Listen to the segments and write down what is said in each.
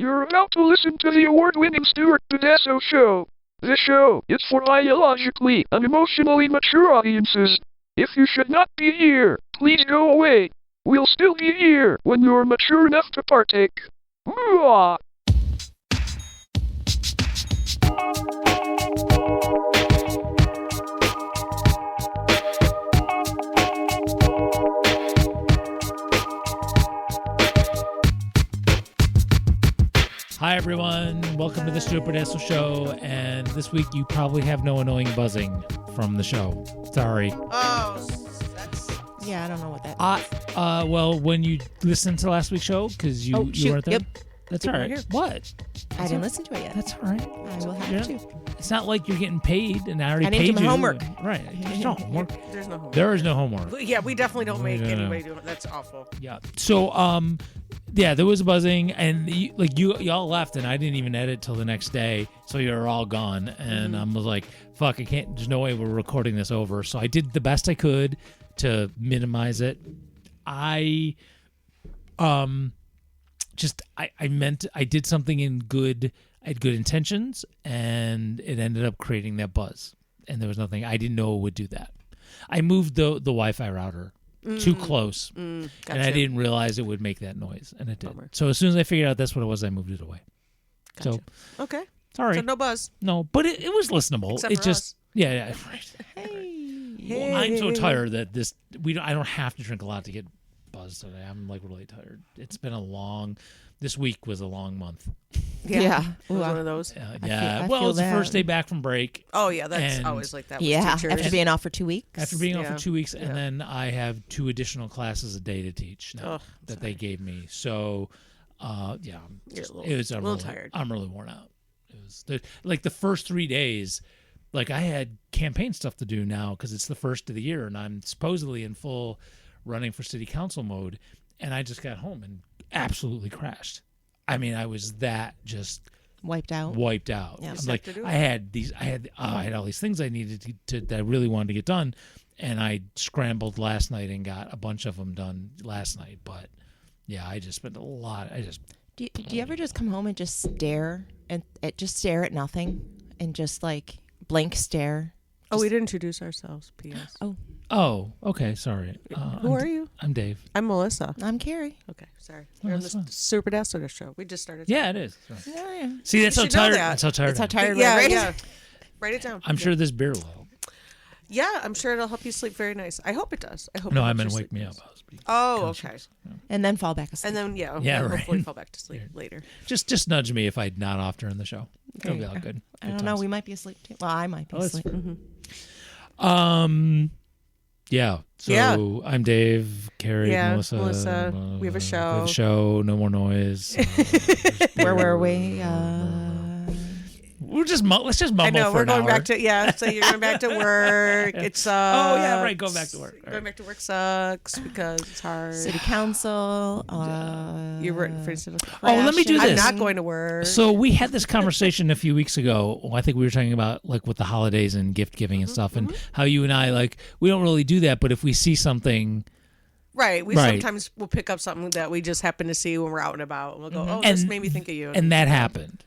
You're about to listen to the award-winning Stuart Tedesco Show. This show is for biologically and emotionally mature audiences. If you should not be here, please go away. We'll still be here when you're mature enough to partake. Mwah! Hi everyone, welcome to the Stuart Tedesco Show, and this week you probably have no annoying buzzing from the show. Sorry. Oh, that's... Yeah, I don't know what that is. Well, when you listened to last week's show, because you weren't there. Yep. That's all right. What? I didn't listen to it yet. That's all right. I will have to. It's not like you're getting paid, and I already I paid didn't do you. my homework. Right. There's no homework. There's no homework. There is no homework. Yeah, we definitely don't make No. anybody do it. That's awful. Yeah. So, yeah, there was a buzzing, and y'all left, and I didn't even edit till the next day, so you're all gone, and I was like, "Fuck, I can't. There's no way we're recording this over." So I did the best I could to minimize it. I did something in good. I had good intentions, and it ended up creating that buzz. And there was nothing. I didn't know it would do that. I moved the Wi-Fi router too close, Gotcha. and I didn't realize it would make that noise, and it did. Bummer. So as soon as I figured out that's what it was, I moved it away. Gotcha. So Okay. sorry, So no buzz. no, but it was listenable. Except it for just us. yeah. Right. Hey. Well, I'm so tired that I don't have to drink a lot to get buzzed today. I'm like really tired. It's been this week was a long month. Yeah. It was Ooh, one of those. Yeah. I well, feel it's the first that. day back from break. Oh, yeah. That's And- always like that with Yeah, teachers. after being off for 2 weeks. After being off Yeah. for 2 weeks, and Yeah. then I have 2 additional classes a day to teach now Oh, that they gave me. So, yeah, You're I'm little tired. I'm really worn out. It was the first 3 days. Like I had campaign stuff to do now because it's the first of the year, and I'm supposedly in full running for city council mode. And I just got home and absolutely crashed. I mean, I was just Wiped out. wiped out. Yeah. I'm Just like, have to do I had all these things I needed to that I really wanted to get done, and I scrambled last night and got a bunch of them done last night. But yeah, I just spent a lot. Do you ever just come home and just stare at nothing and just like blank stare? Oh, we didn't introduce ourselves, P.S. Oh, okay, sorry. Who are you? I'm Dave. I'm Melissa. I'm Carrie. Okay, sorry. Oh, We're on that's the fine. Super Tedesco Show. We just started. Yeah, it is. Sorry. Yeah. See, that's You how should know tired. that. That's how tired. That's how I am. tired Yeah, we're, right? yeah. Write it down. I'm sure this beer will help. Yeah, I'm sure it'll help you sleep very nice. I hope it does. I hope. No, it I'm helps gonna you wake sleep me nice. up. I was being Oh, conscious. okay. And then fall back asleep. And then Yeah, we'll hopefully right. fall back to sleep later. Just nudge me if I'm not off during the show. It'll be all good. I Good don't know. times. We might be asleep too. Well, I might be Oh, that's asleep. Yeah. So Yeah. I'm Dave, Carrie, Yeah, Melissa. we have a show. We have a show. No more noise. Where were we? Let's just mumble I know for we're an going hour. back to So you're going back to work. It sucks. Oh yeah, right. Go back to work. All Going right. back to work sucks because it's hard. City council. You're working for instance. Oh, let me do I'm this. not going to work. So we had this conversation a few weeks ago. I think we were talking about like with the holidays and gift giving and stuff, and how you and I we don't really do that, but if we see something. Right. We Right. sometimes will pick up something that we just happen to see when we're out and about, and we'll go, "Oh, And- this made me think of you." And that happened.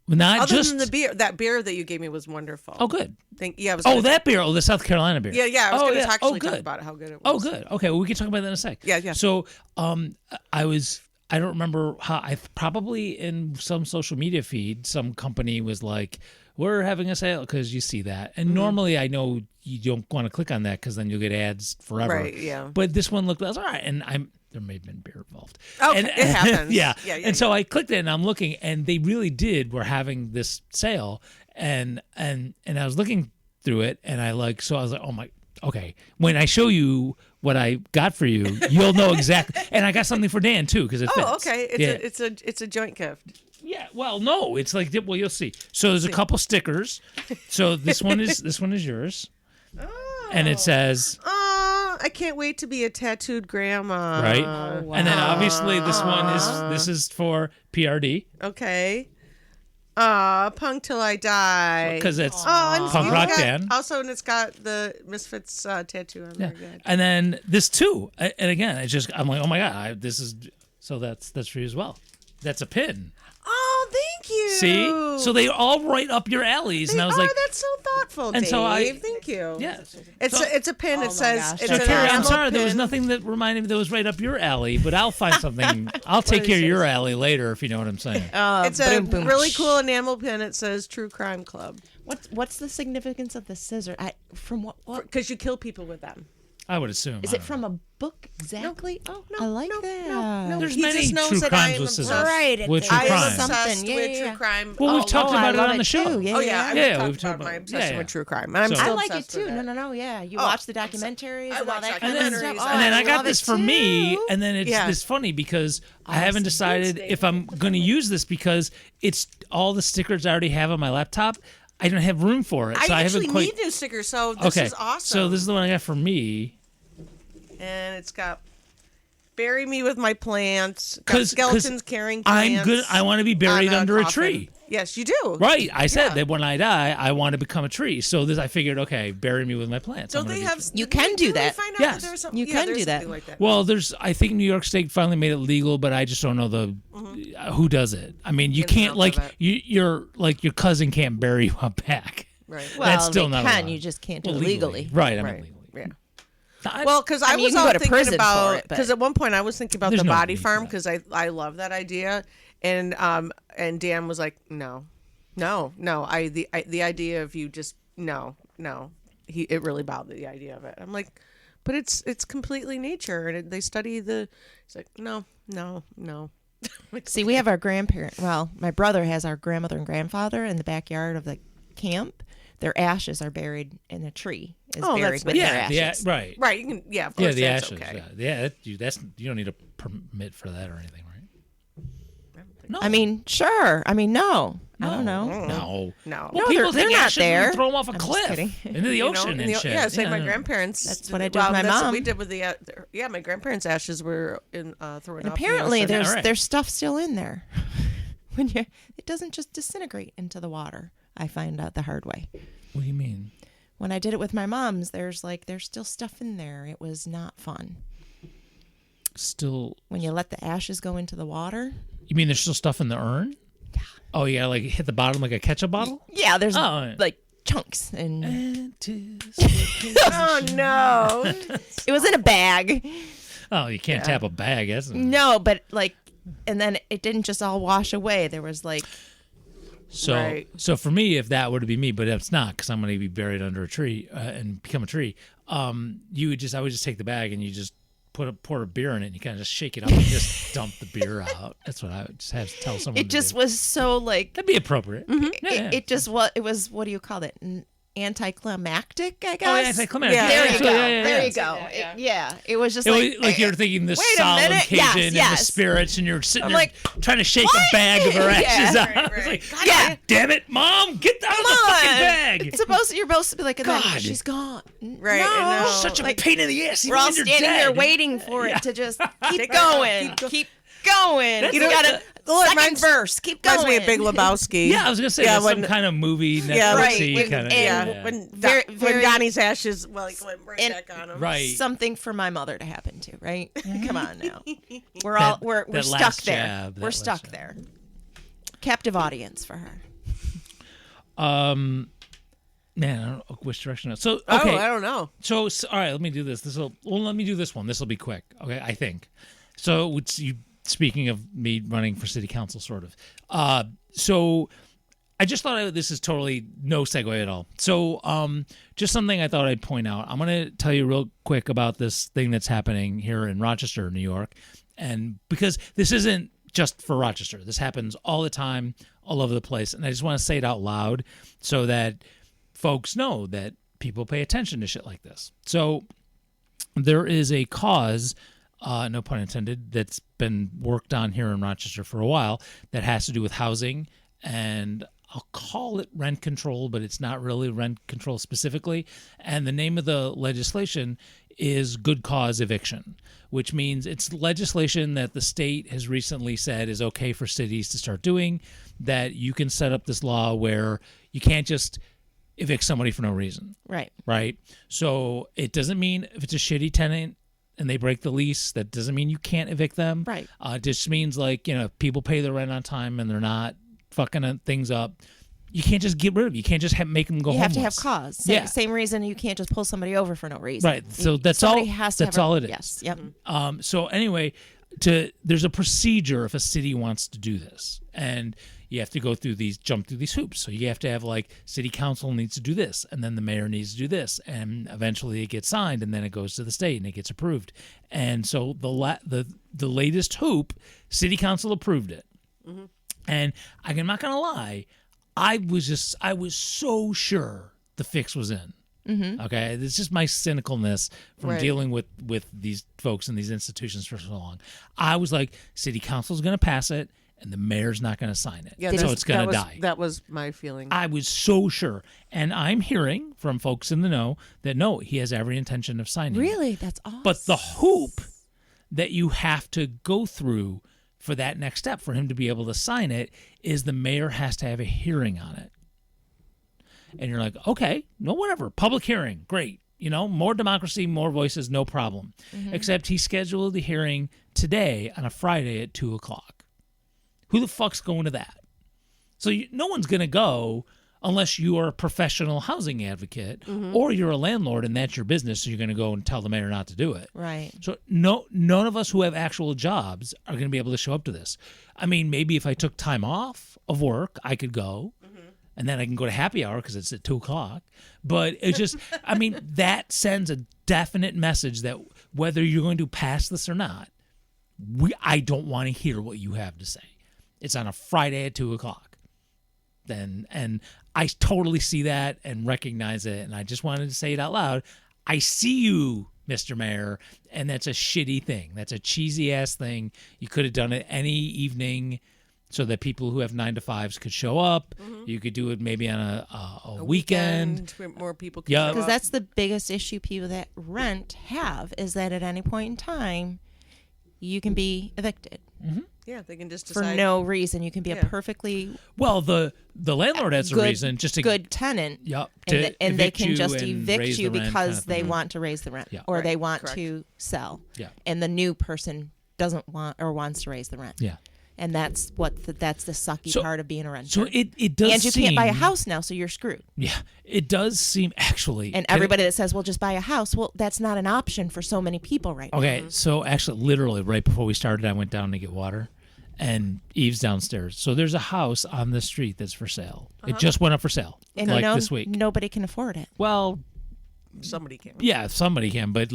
Not other just than the beer, that beer that you gave me was wonderful. Oh, good. I was. Oh, gonna- that beer. Oh, the South Carolina beer. Yeah. I was going to actually talk good. about it, how good it Oh, was. good. Okay, well, we can talk about that in a sec. Yeah. So, I don't remember how. I probably in some social media feed, some company was like, "We're having a sale," because you see that. And normally, I know you don't want to click on that because then you'll get ads forever. Right, yeah. But this one looked all right, and there may have been beer involved. Okay, and, it happens. Yeah. Yeah, And so I clicked it, and I'm looking, and they really were having this sale, and I was looking through it, and I was like, oh my. Okay, when I show you what I got for you, you'll know exactly. And I got something for Dan too because it fits. Oh, okay. It's a joint gift. Yeah. Well, no, it's like you'll see. So there's a couple stickers. So this one is yours, and it says Oh, I can't wait to be a tattooed grandma. right, wow. and then obviously this is for PRD Okay. Punk Till I Die. because it's and punk you've rock got- band. Also, and it's got the Misfits tattoo on Yeah. there. Good. And then this too, and again, I'm like, oh my god, this is so that's for you as well. That's a pin. See? So they all right up your alleys. They and I was are. like, That's so thoughtful, and Dave. so Thank you. yes. It's a pin. Oh my It says. gosh. It's So an Carrie, I'm enamel sorry, there was pin. nothing that reminded me that was right up your alley, but I'll find something. I'll take care of your alley later, if you know what I'm saying. It's a boom, boom. really cool enamel pin. It says True Crime Club. What's the significance of the scissor? From what? Because you kill people with them. I would assume. Is I it don't from know. a book exactly? Oh, no. I like no, that. No, There's he many just knows true that crimes I am with scissors. obsessed. Right, With it's true I am crime. obsessed Something, with yeah. true crime. Well, we've talked I about it love on the show. Too. Yeah, Oh yeah, I've Yeah, talked we've talked about my about- obsession yeah. with true crime, and I'm So- still I like it obsessed too. with No, it. no, no. Yeah, you Oh, watch the documentaries I and all watch that kind of documentaries. stuff. And Oh, And then I got love this it for me, too. and then it's funny because I haven't decided if I'm going to use this because it's all the stickers I already have on my laptop. I don't have room for it, so I actually haven't quite. need new stickers, so this is awesome. So this is the one I got for me. And it's got "Bury me with my plants." Got 'Cause skeletons carrying plants. I'm good. I want to be buried on under a coffin. tree. Yes, you do. Right. I said Yeah. that when I die, I want to become a tree. So I figured, okay, bury me with my plants. I'm Don't gonna they be a have? tree. You can do didn't we that. find out Yes. that there was something, You yeah, can there's do that. something like that. Well, I think New York State finally made it legal, but I just don't know who does it. I mean, you Ins and can't outs like of it. you're like your cousin can't bury you out back. Right. Well, That's still they not can. allowed. You just can't do Well, it legally. Right. I mean, Right. legally. Yeah. I- Well, because I mean, you was can all go to thinking prison for about it, but- because at one point I was thinking about There's the no body need for farm that. because I love that idea, and Dan was like, no, the idea of you just no, it really bothered the idea of it. I'm like, but it's completely nature, and they study the. He's like, no. See, we have our grandparent. Well, my brother has our grandmother and grandfather in the backyard of the camp. Their ashes are buried in a tree. Is Oh, buried that's with nice. their yeah, ashes. right. Right, you can, yeah, of Yeah, course, the that's ashes. okay. Yeah, you don't need a permit for that or anything, right? No. I mean, sure. I mean, no. I don't know. No. No. Well, No, people they're take not ashes and there. throw them off a I'm just cliff kidding. into the You know, ocean in and the- shit. Yeah, same. My grandparents. That's what I did with my that's what mom. we did with the. My grandparents' ashes were in thrown And off apparently, the ocean. there's stuff still in there. It doesn't just disintegrate into the water. I find out the hard way. What do you mean? When I did it with my mom's, there's still stuff in there. It was not fun. Still, When you let the ashes go into the water. you mean there's still stuff in the urn? Yeah. Oh, yeah, like hit the bottom like a ketchup bottle? Yeah, there's Oh. like chunks and Oh no! it was in a bag. Oh, you can't tap a bag. That's No, but and then it didn't just all wash away. There was so. Right. So for me, if that were to be me, but it's not because I'm going to be buried under a tree and become a tree. I would just take the bag and you just pour a beer in it and you kind of just shake it up and just dump the beer out. That's what I would just have to tell someone. it just was so that'd be appropriate. Yeah. it just it was what do you call it? Anticlimactic, I guess. Oh, yeah, anticlimactic. Yeah, There you Actually, go. yeah. There you go. It was just It like was like you're thinking the wait a solemn minute. occasion Yes, and the yes. spirits, and you're sitting I'm there like, trying to shake what? a bag of her Yeah. ashes out. Right, It's right. like, Yeah. God damn it, Mom, get out of the Come fucking on. bag. You're supposed to be like, and then God. she's gone. Right, No. I know. Such a Like, pain in the ass. We're even all when you're standing there dead. waiting for it to just keep Keep going. go- Keep going. That's You like got a second verse. Keep going. Reminds me of Big Lebowski. Yeah, I was gonna say Yeah, that's some when- kind of movie Netflix Yeah, right. kind of. And When Very- when very- Donnie's ashes went right And- back on him. Right. Something for my mother to happen to, right? Come on now. We're That- all we're that stuck last there. jab, that We're last stuck jab. there. Captive audience for her. Man, I don't know which direction. So Oh, okay, I don't know. so all right. Let me do this. Let me do this one. This will be quick. Okay, I think. So it's you. Speaking of me running for city council, sort of. So I just thought this is totally no segue at all. So just something I thought I'd point out. I'm going to tell you real quick about this thing that's happening here in Rochester, New York. And because this isn't just for Rochester, this happens all the time, all over the place. And I just want to say it out loud so that folks know that people pay attention to shit like this. So there is a cause, no pun intended, that's been worked on here in Rochester for a while that has to do with housing, and I'll call it rent control, but it's not really rent control specifically. And the name of the legislation is good cause eviction, which means it's legislation that the state has recently said is okay for cities to start doing, that you can set up this law where you can't just evict somebody for no reason. Right. So it doesn't mean if it's a shitty tenant and they break the lease, that doesn't mean you can't evict them. Right. It just means if people pay their rent on time and they're not fucking things up. You can't just get rid of them. You can't just make them go You homeless. have to have cause. Same reason you can't just pull somebody over for no reason. Right. So that's Somebody all. Has to that's have all it is. Yes. Yep. So anyway, there's a procedure if a city wants to do this, and you have to jump through these hoops. So you have to have city council needs to do this, and then the mayor needs to do this, and eventually it gets signed, and then it goes to the state and it gets approved. And so the latest hoop, city council approved it, and I'm not gonna lie, I was so sure the fix was in. Okay, it's just my cynicalness from dealing with these folks and these institutions for so long. I was like, city council's going to pass it, and the mayor's not going to sign it. Yeah, so it's going to die. That was my feeling. I was so sure, and I'm hearing from folks in the know that no, he has every intention of signing it. Really, that's awesome. But the hoop that you have to go through for that next step for him to be able to sign it is the mayor has to have a hearing on it. And you're like, okay, no, whatever. Public hearing, great. More democracy, more voices, no problem. Except he scheduled the hearing today on a Friday at 2:00. Who the fuck's going to that? So no one's going to go unless you are a professional housing advocate or you're a landlord and that's your business. So you're going to go and tell the mayor not to do it. Right. So none of us who have actual jobs are going to be able to show up to this. I mean, maybe if I took time off of work, I could go. And then I can go to happy hour because it's at 2:00. But it's just, I mean, that sends a definite message that whether you're going to pass this or not, I don't want to hear what you have to say. It's on a Friday at 2:00. And I totally see that and recognize it. And I just wanted to say it out loud. I see you, Mr. Mayor, and that's a shitty thing. That's a cheesy ass thing. You could have done it any evening, so that people who have 9-to-5s could show up. You could do it maybe on a weekend. Where more people can show up. Because that's the biggest issue people that rent have is that at any point in time, you can be evicted Yeah, they can just for decide. no reason. You can be a perfectly Well, the landlord has a reason just to good tenant. Yep, And they can just and evict raise you the rent because kind of they thing. want to raise the rent Yeah. or they Right, want correct. to sell. Yeah. And the new person doesn't want or wants to raise the rent. Yeah. And that's that's the sucky So- part of being a renter. So it does and you seem, can't buy a house now, so you're screwed. Yeah, it does seem actually. And everybody that says, well, just buy a house, well, that's not an option for so many people right now. Okay, so actually, literally, right before we started, I went down to get water, and Eve's downstairs. So there's a house on the street that's for sale. It just went up for sale, And this week. nobody can afford it. Well, Somebody can. yeah, somebody can, but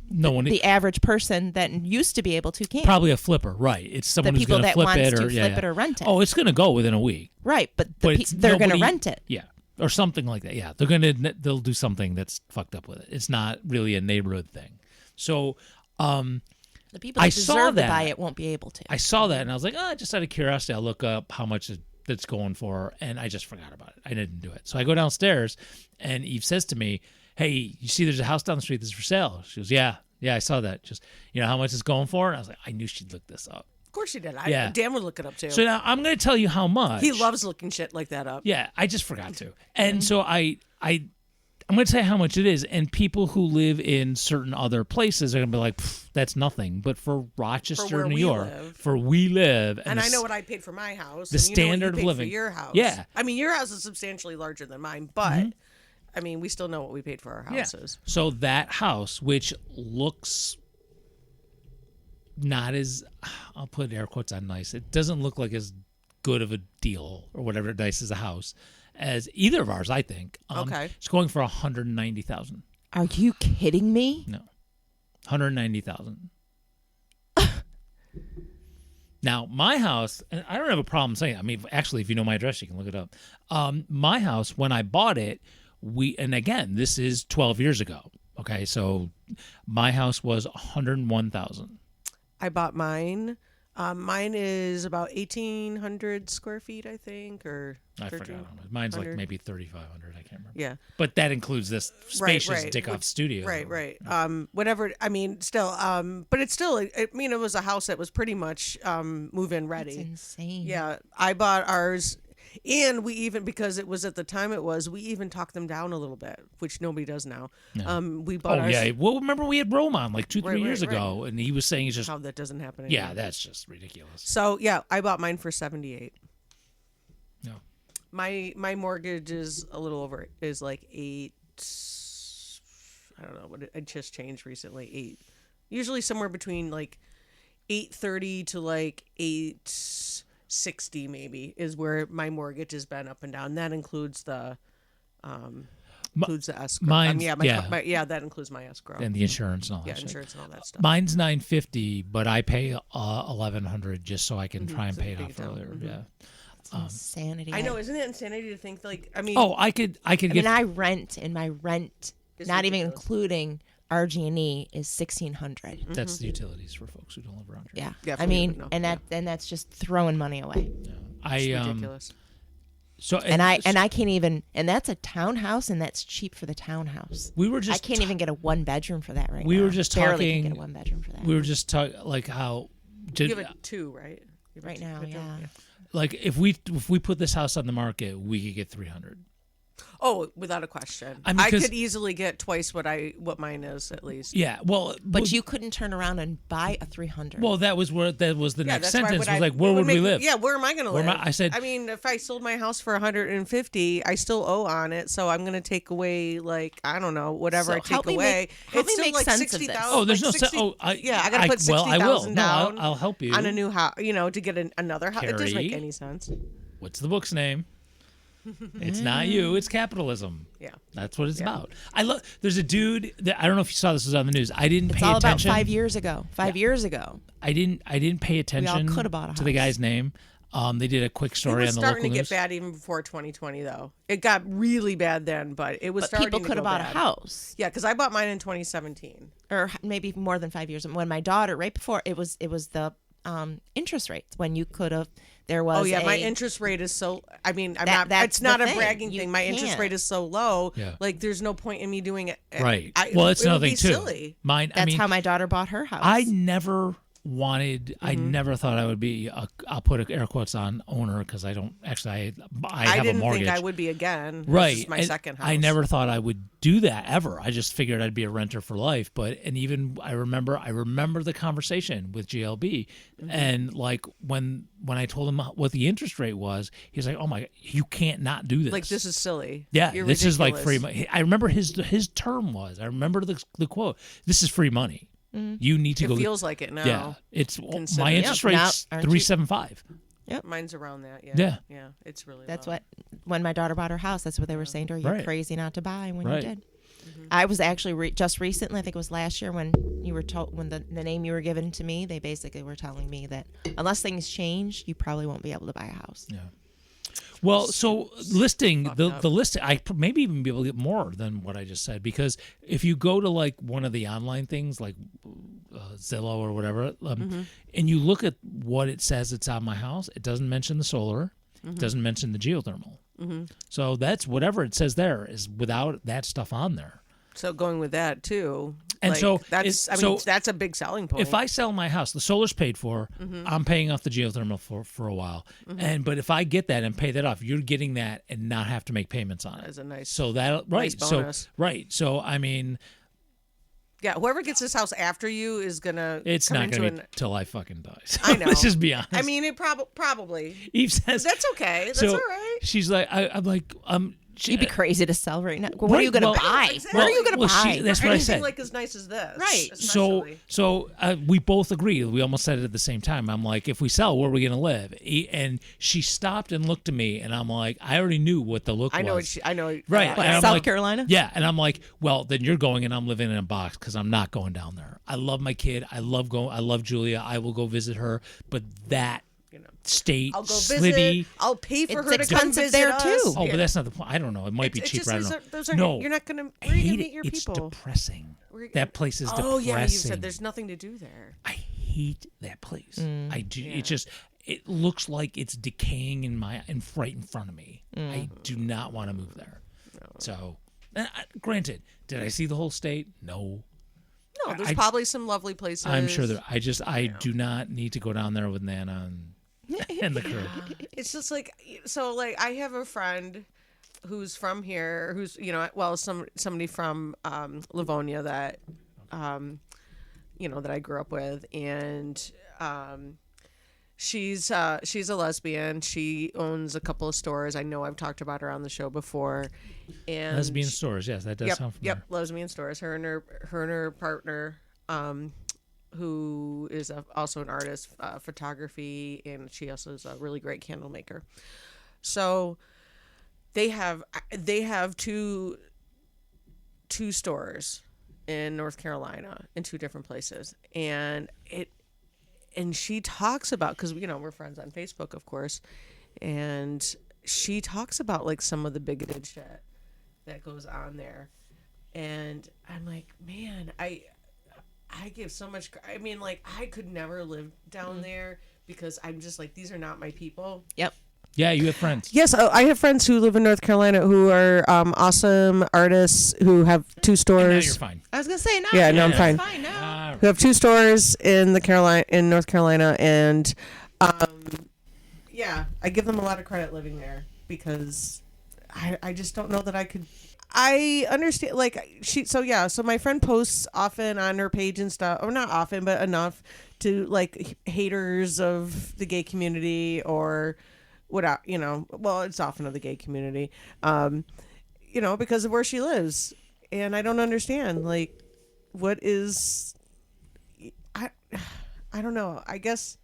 no one. The average person that used to be able to can't. Probably a flipper, right? It's someone The who's people going to that flip wants it to or flip it or rent it. Oh, it's going to go within a week. Right, but But they're going to nobody- rent it. Yeah, or something like that. Yeah, they'll do something that's fucked up with it. It's not really a neighborhood thing. So, The people I that saw deserve to that. buy it won't be able to. I saw that and I was like, just out of curiosity, I'll look up how much that's going for, and I just forgot about it. I didn't do it. So I go downstairs, and Eve says to me, "Hey, you see, there's a house down the street that's for sale." She goes, "Yeah, I saw that. Just how much it's going for?" And I was like, I knew she'd look this up. Of course she did. Yeah. Dan would look it up too. So now I'm going to tell you how much. He loves looking shit like that up. Yeah, I just forgot to. And so I'm going to tell you how much it is, and people who live in certain other places are going to be like, that's nothing. But for Rochester, where New we York, live. for we live, And I know what I paid for my house. the and you know what you standard of paid living. for your house. Yeah. I mean, your house is substantially larger than mine, but I mean, we still know what we paid for our houses. So that house, which looks not as, I'll put air quotes on nice, it doesn't look like as good of a deal or whatever nice as a house as either of ours, I think. Okay. It's going for $190,000. Are you kidding me? No. $190,000. Now, my house, and I don't have a problem saying it. I mean, actually, if you know my address, you can look it up. My house, when I bought it, and again, this is 12 years ago. Okay, so my house was $101,000. I bought mine. Mine is about 1,800 square feet, I think, or I forgot how much. Mine's like maybe 3,500. I can't remember. Yeah. But that includes this spacious right. dick-off studio. Right. Whatever. I mean, still. But it's still. I mean, it was a house that was pretty much move-in ready. That's insane. Yeah, I bought ours, and we even, because it was at the time we even talked them down a little bit, which nobody does now. We bought Oh, ours. yeah. Well, remember we had Rome on like 2-3 Right, years right. ago, and he was saying it's just, How that doesn't happen anymore. yeah, that's just ridiculous. So yeah, I bought mine for 78. No. My mortgage is a little over like 8. I don't know what it just changed recently. 8, usually somewhere between like 830 to like 860 maybe is where my mortgage has been up and down. That includes the escrow. Mine's, that includes my escrow. And the insurance and all that Yeah, shit. insurance and all that stuff. Mine's $950, but I pay $1,100 just so I can try and pay it big off deal. earlier. Yeah. Insanity. I know, isn't it insanity to think like I mean Oh, I could I get. mean, I rent, and my rent, It's not even ridiculous. including RG&E, is $1,600. That's the utilities for folks who don't live around here. Yeah, Yeah, I for me, mean, no. and that's just throwing money away. I ridiculous. So And I can't even, and that's a townhouse, and that's cheap for the townhouse. we were I just can't even get a 1-bedroom for that right now. we were just Barely talking. can get a 1-bedroom for that. We were just talking like how. You have a 2, right? You have a right 2 now, bedroom? yeah. Like if we put this house on the market, we could get 300. Oh, without a question. I mean, I 'cause- could easily get twice what mine is at least. Yeah, well, But you couldn't turn around and buy a 300. Well, that was the Yeah, next that's why sentence would was I- like, where it would we make- live? Yeah, where am I going to Where live? am I said- I mean, if I sold my house for 150, I still owe on it, so I'm going to take away like I don't know whatever So I take help me away. help It's me still make like sense of this. 60,000. Oh, there's no like sense. 60 Oh, I got to put well, I will. 60,000 No, down. I'll help you. On a new house, to get another house. It doesn't make Carrie. any sense. What's the book's name? It's not you. It's capitalism. Yeah. That's what it's about. I love. There's a dude that I don't know if you saw this was on the news. I didn't it's pay all attention. about 5 years ago. 5 years ago. I didn't pay attention coulda bought a to the house. guy's name. They did a quick It story was on the starting local to news. get bad even before 2020, though. It got really bad then, but it was But starting people to could have go bought bad. a house, Yeah, because I bought mine in 2017. or maybe more than 5 years. When my daughter, right before it was the interest rates when you could have. There was. Oh yeah, my a- interest rate is so. I mean, I'm That- not. that's It's not the a thing. bragging You thing. My interest can't. rate is so low. Yeah. Like, there's no point in me doing it. Right. Well, it's it would another be thing too. silly. Mine. That's I mean, how my daughter bought her house. I never wanted. I never thought I would be. I'll put air quotes on owner because I don't actually. I have didn't a mortgage. think I would be again. Right. This is my and second house. I never thought I would do that ever. I just figured I'd be a renter for life. And even I remember the conversation with GLB, and like when I told him what the interest rate was, he's like, "Oh my, you can't not do this. Like, this is silly. Yeah, You're this is like free ridiculous. money." I remember his term was. I remember the quote. This is free money. You need to It go. feels like it now. Yeah, it's Consider- my interest Yep. rate's Now, aren't you- 3.75. Mine's around that. Yeah. Yeah. Yeah. It's really. That's low. what when my daughter bought her house. That's what they were saying to her. You're Right. crazy not to buy when Right. you did. I was actually just recently. I think it was last year when you were told when the name you were given to me. They basically were telling me that unless things change, you probably won't be able to buy a house. Yeah. Well, so listing fucked the up. listing, I maybe even be able to get more than what I just said because if you go to like one of the online things like Zillow or whatever, and you look at what it says it's on my house, it doesn't mention the solar, it doesn't mention the geothermal. So that's whatever it says there is without that stuff on there. So going with that too. And like, so that's. it's- I mean, so that's a big selling point. If I sell my house, the solar's paid for. I'm paying off the geothermal for a while, but if I get that and pay that off, you're getting that and not have to make payments on it. As a nice. So that right, nice bonus. so right, so I mean, Yeah, whoever gets this house after you is gonna. it's come not into going to an- be till I fucking die. So I know. Let's just be honest. I mean, it probably. Eve says That's okay. That's so all right. She's like, I'm like, You'd be crazy to sell right now. What are you going to well- buy? Exactly. What are you going to Well, buy? that's For what I anything said. like as nice as this, Right. So we both agree. We almost said it at the same time. I'm like, if we sell, where are we going to live? And she stopped and looked at me, and I'm like, I already knew what the look I know. was. I know. Right. Yeah. And I'm South like- Carolina? Yeah, and I'm like, well, then you're going, and I'm living in a box because I'm not going down there. I love my kid. I love Julia. I will go visit her, but that state, I'll go slitty. visit. I'll pay for It's her to come expensive visit there, us. too. Oh, Yeah. but that's not the point. I don't know. It might be It's cheaper. just, I don't know. those are, no, you're not gonna. I Where are you hate gonna it. meet your It's people? depressing. Where- That place is Oh depressing. yeah, you said there's nothing to do there. I hate that place. I do. It just. It looks like it's decaying right in front of me. I do not want to move there. So, granted, did I see the whole state? No. No, there's I- probably some lovely places. I'm sure there. I do not need to go down there with Nana and the crew. It's just like so. Like I have a friend who's from here, who's somebody from Livonia that that I grew up with, and She's a lesbian. She owns a couple of stores. I know I've talked about her on the show before. And Lesbian stores, yes, that does sound familiar. Yep, lesbian stores. Her and her partner, who is also an artist, photography, and she also is a really great candle maker. So they have two stores in North Carolina in two different places, and she talks about, because we're friends on Facebook, of course, and she talks about like some of the bigoted shit that goes on there, and I'm like, man, I give so much. I mean, like, I could never live down there because I'm just like, these are not my people. Yep. Yeah, you have friends. Yes, I have friends who live in North Carolina who are awesome artists who have two stores. And now you're fine. I was gonna say no. Yeah, no, I'm fine. Fine now. Who have two stores in North Carolina, and yeah, I give them a lot of credit living there because I just don't know that I could. I understand, like, so my friend posts often on her page and stuff, or not often, but enough to, like, haters of the gay community or what, well, it's often of the gay community, because of where she lives. And I don't understand, like, what is, I don't know, I guess.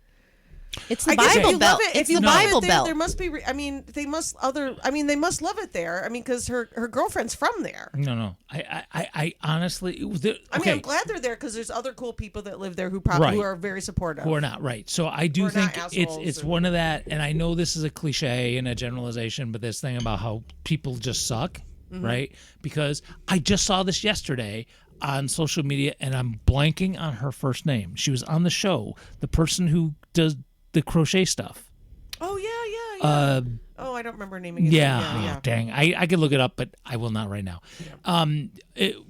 It's the Bible Belt. It's the Bible Belt. There must be. They must love it there. Because her girlfriend's from there. No. I honestly. I'm glad they're there because there's other cool people that live there who are very supportive. Who are not, right? So I do think it's one of that, and I know this is a cliche and a generalization, but this thing about how people just suck, right? Because I just saw this yesterday on social media, and I'm blanking on her first name. She was on the show. The person who does the crochet stuff. Oh, yeah. I don't remember naming it. Yeah. Oh, dang. I could look it up, but I will not right now.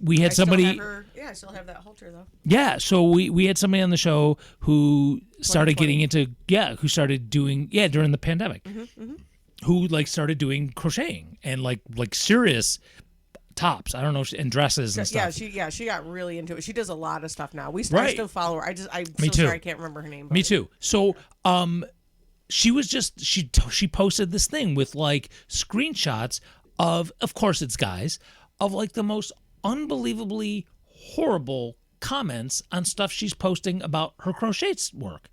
We had somebody. I still have that halter, though. Yeah. So we had somebody on the show who started getting into, who started doing, during the pandemic, who, like, started doing crocheting and, like serious tops. I don't know, and dresses and stuff. She got really into it. She does a lot of stuff now. I still follow her. Sorry I can't remember her name. Me too. So she was she posted this thing with, like, screenshots of course it's guys, of, like, the most unbelievably horrible comments on stuff she's posting about her crochet work.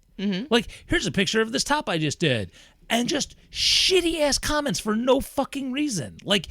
Like, here's a picture of this top I just did, and just shitty ass comments for no fucking reason. Like,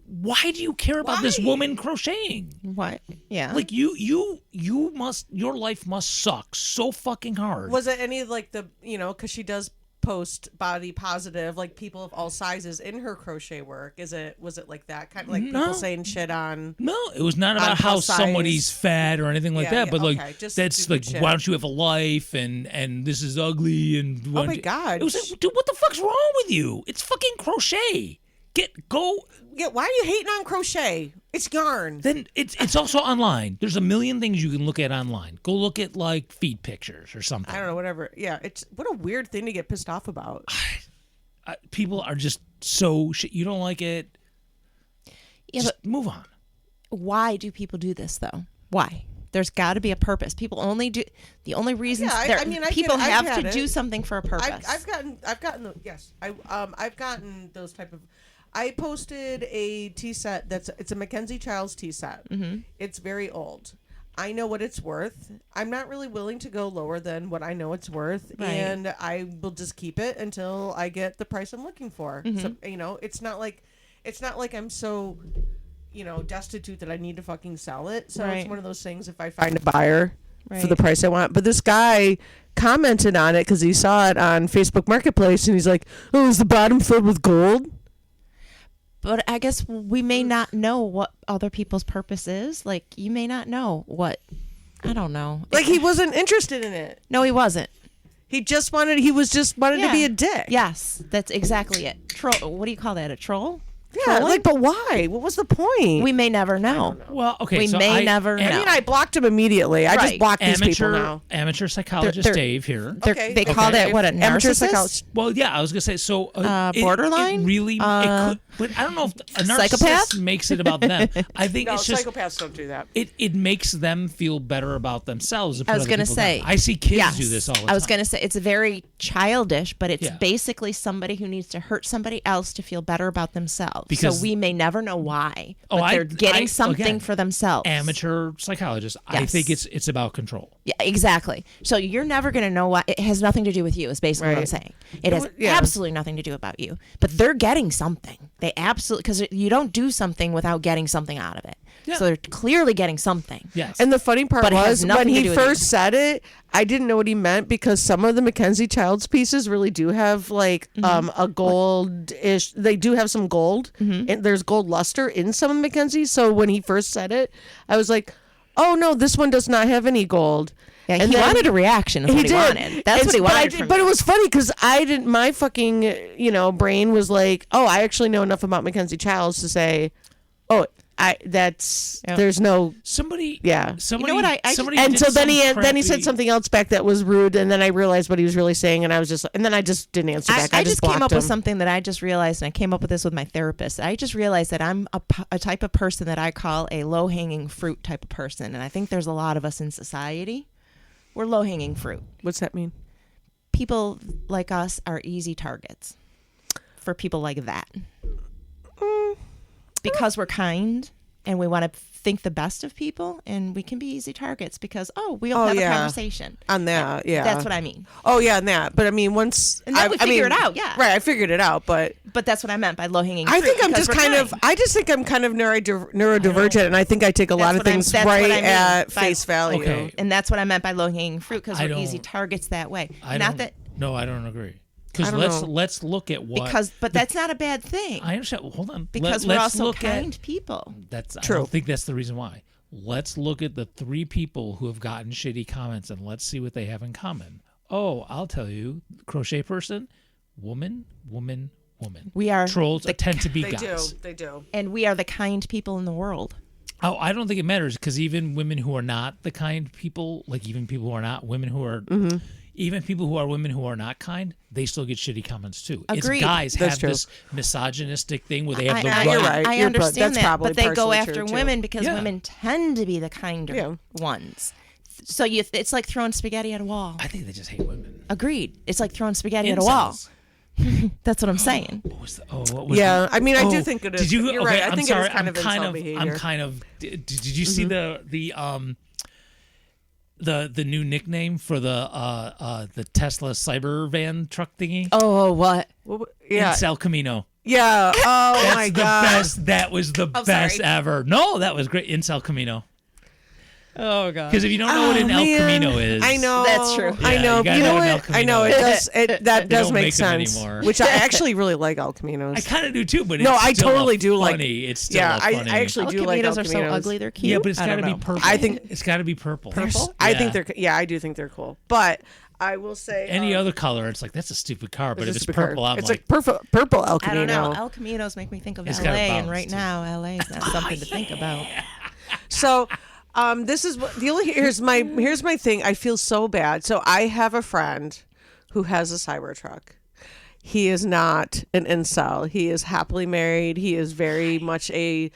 why do you care about this woman crocheting? What? Yeah. Like, your life must suck so fucking hard. Was it any of, like, the, because she does post body positive, like, people of all sizes in her crochet work? Was it like that kind of, like, people saying shit on? No, it was not about how somebody's fat or anything like that. But like, that's like, shit. Why don't you have a life? And this is ugly. And oh my god, it was like, dude, what the fuck's wrong with you? It's fucking crochet. Why are you hating on crochet? It's yarn. Then it's also online. There's a million things you can look at online. Go look at, like, feed pictures or something. I don't know, whatever. Yeah, it's what a weird thing to get pissed off about. People are just so shit. You don't like it. Yeah, just move on. Why do people do this though? Why? There's got to be a purpose. People only do the only reasons. People have to do something for a purpose. I've gotten those type of. I posted a tea set it's a Mackenzie Childs tea set. It's very old. I know what it's worth. I'm not really willing to go lower than what I know it's worth, and I will just keep it until I get the price I'm looking for. So it's not like I'm so destitute that I need to fucking sell it. So it's one of those things. If I find a buyer for the price I want, but this guy commented on it because he saw it on Facebook Marketplace, and he's like, "Oh, is the bottom filled with gold?" But I guess we may not know what other people's purpose is. Like, you may not know what. I don't know. Like, he wasn't interested in it. No, he wasn't. He wanted to be a dick. Yes, that's exactly it. Troll. What do you call that? A troll? Yeah, like, but why? What was the point? We may never know. Well, okay, we may never know. I mean, I blocked him immediately. I just blocked these people now. Amateur psychologist Dave here. They call that what, a narcissist? Well, yeah, I was gonna say so. Borderline. It really. But I don't know if a narcissist Psychopath? makes it about them. I think No, it's just psychopaths don't do that. it makes them feel better about themselves. I was going to say, I see kids yes. do this all the time. I was going to say it's very childish, but it's Yeah. basically somebody who needs to hurt somebody else to feel better about themselves. Because- so we may never know why, Oh, but they're getting something again, for themselves. Amateur psychologist. I Yes. think it's about control. Yeah, exactly. So you're never going to know why. It has nothing to do with you, is basically what I'm Right. saying. It has Yeah. absolutely nothing to do about you. But they're getting something. They absolutely, because you don't do something without getting something out of it. Yeah. So they're clearly getting something. Yes. And the funny part But it has was nothing when to he do with first you. said it, I didn't know what he meant because some of the Mackenzie Childs pieces really do have like a gold-ish. They do have some gold, and there's gold luster in some of the Mackenzie. So when he first said it, I was like, "Oh no, this one does not have any gold." Yeah, And he then- wanted a reaction. Is what he wanted. That's what he but wanted from But you. it was funny because I didn't. My fucking brain was like, "Oh, I actually know enough about Mackenzie Childs to say, oh, that's Yeah. there's no." somebody. Yeah. Somebody. what, I just- somebody And did so then some he said crappy- something else back that was rude, and then I realized what he was really saying, and I was just didn't answer back. I just came blocked up with him. something that I just realized, and I came up with this with my therapist. I just realized that I'm a type of person that I call a low-hanging fruit type of person, and I think there's a lot of us in society. We're low-hanging fruit. What's that mean? People like us are easy targets for people like that. Because we're kind and we want to think the best of people, and we can be easy targets because, we'll Oh, have yeah. a conversation. On that, yeah. That's what I mean. Oh yeah, on that. But I mean, once And then we I figure mean, it out, yeah. Right, I figured it out, but But that's what I meant by low-hanging fruit. I think I'm because just we're kind of. I just think I'm kind of neurodivergent, and I think I take a lot of what I'm- things that's what right I mean at by- face value. Okay. And that's what I meant by low-hanging fruit, because I we're easy don't- targets that way. I Not don't, that No, I don't agree. I Because don't know. let's look at what. but that's not a bad thing, I understand. Hold on. because Let's we're also look at- kind people. That's I True. don't think that's the reason why. Let's look at the 3 people who have gotten shitty comments and let's see what they have in common. Oh, I'll tell you, crochet person, woman, woman, woman. We are Trolls the tend to be They guys. do. They do. And we are the kind people in the world. Oh, I don't think it matters because even women who are not the kind people, like even people who are not women who are, even people who are women who are not kind, they still get shitty comments too. Agreed. It's guys That's have true. this misogynistic thing where they have the I- right. you're right. I You're understand that's that, probably but they go partially after true, too. women because Yeah. women tend to be the kinder Yeah. ones. So it's like throwing spaghetti at a wall. I think they just hate women. Agreed. It's like throwing spaghetti at a wall. Incels. That's what I'm saying. What was the, what was Yeah, the- I mean, I do think it is. Did you? You're okay, right. I I'm think sorry. it is kind of I'm incel behavior. I'm kind of. Did you see the new nickname for the Tesla cyber van truck thingy? Oh, what? Yeah. Incel Camino. Yeah. Oh That's my the god. best. That was the I'm best sorry. ever. No, that was great. Incel Camino. Oh, God. Because if you don't know what an El man. Camino is, I know. That's true. I Yeah, know. you gotta You know know what what? El I know. It Camino does. That They does don't make make them sense. anymore. Which I actually really like El Caminos. I kind of do too. But No, it's I still totally a do like- funny. It's still yeah, a I funny. actually El do like El Caminos are so Caminos. ugly. They're cute. Yeah, but it's I got to don't be know. purple. I think- it's got to be purple. Purple. I think Yeah. they're. Yeah, I do think they're cool. But I will say Any other color. It's like that's a stupid car. But if it's a super purple, car. I'm It's like, purple El I Camino. don't know. El Caminos make me think of It's LA, got a and bounce, right too. now LA is not something to think about. So, this is what the only here's my thing. I feel so bad. So I have a friend who has a Cybertruck. He is not an incel. He is happily married. He is very much a.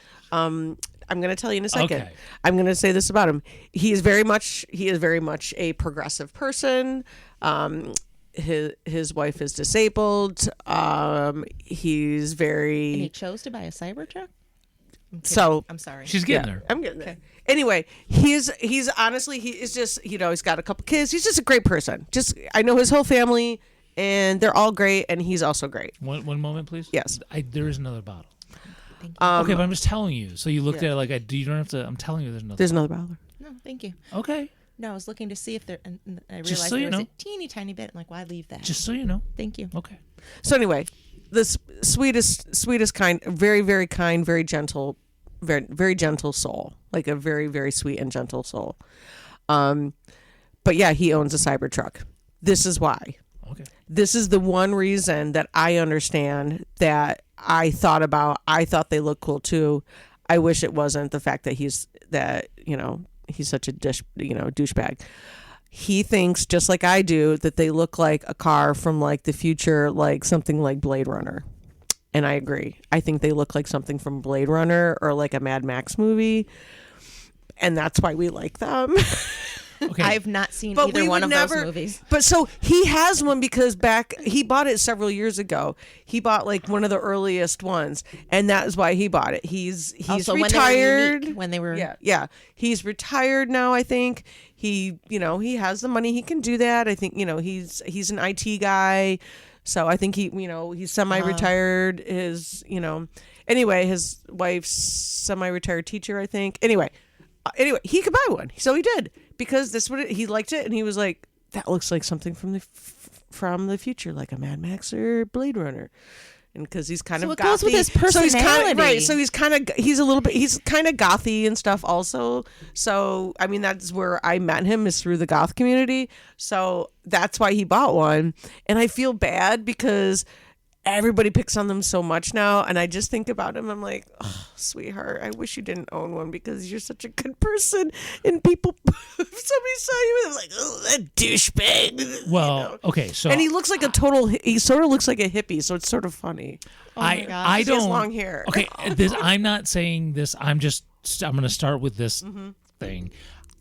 I'm going to tell you in a second. Okay. I'm going to say this about him. He is very much a progressive person. His wife is disabled. He's very. And he chose to buy a Cybertruck? So I'm sorry. she's getting there. I'm getting there. Anyway, he's honestly he is just he's got a couple kids. He's just a great person. Just I know his whole family, and they're all great, and he's also great. One moment, please. Yes. There is another bottle. Thank you. Okay, but I'm just telling you. So you looked at it like you don't have to. I'm telling you, there's another. There's another bottle. No, thank you. Okay, No, I was looking to see if there, and I Just realized so you there was know. a teeny tiny bit. I'm like, why leave that? just so you know. Thank you. Okay. So anyway, this sweetest kind, very very kind, very gentle, very gentle soul, like a very very sweet and gentle soul. But yeah, he owns a Cybertruck. This is why. Okay. This is the one reason that I understand that I thought they look cool too. I wish it wasn't the fact that he's such a douchebag. He thinks just like I do that they look like a car from like the future, like something like Blade Runner. And I agree. I think they look like something from Blade Runner or like a Mad Max movie. And that's why we like them. Okay. I've not seen But either we one would of never, those movies. But so he has one because he bought it several years ago. He bought like one of the earliest ones, and that is why he bought it. He's Also, retired. when they were Yeah. He's retired now, I think. He has the money. He can do that. I think, he's an IT guy. So I think he's semi-retired. Anyway, his wife's semi-retired teacher, I think. Anyway, he could buy one. So he did, because he liked it, and he was like, that looks like something from the future, like a Mad Max or Blade Runner. And because he's kind of it gothy. goes with his personality. So he's kind of gothy and stuff also. So I mean, that's where I met him, is through the goth community. So that's why he bought one. And I feel bad because everybody picks on them so much now, and I just think about him. I'm like, oh, sweetheart, I wish you didn't own one, because you're such a good person. And people, if somebody saw you, they're like, oh, that douchebag. Well, okay, so and he looks like he sort of looks like a hippie, so it's sort of funny. I He has don't long hair. Okay, I'm not saying this. I'm going to start with this thing.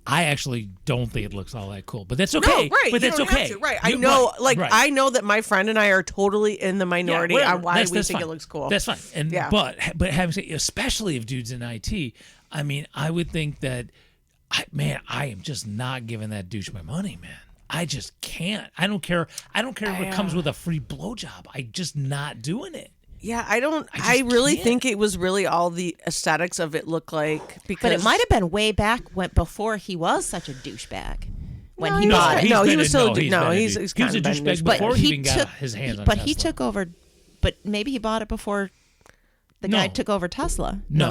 I actually don't think it looks all that cool, but that's okay. No, right. But you that's don't have okay. to, right. I know, right. I know that my friend and I are totally in the minority whatever. on why we That's think fine. it looks cool. That's fine. And Yeah. but having said, especially if dude's in IT, I mean, I would think that, I am just not giving that douche my money, man. I just can't. I don't care. I don't care if it comes with a free blowjob. I just not doing it. Yeah, I don't. I I really can't. think it was really all the aesthetics of it look like, because But it might have been way back before he was such a douchebag. When No, he he bought was- it. no, he been was a- still- no, he's no, been a he's- douche. he's He was a kinda been douchebag douche- before But he he even got took his hands on but Tesla. he took over. But maybe he bought it before the guy No. took over Tesla. No.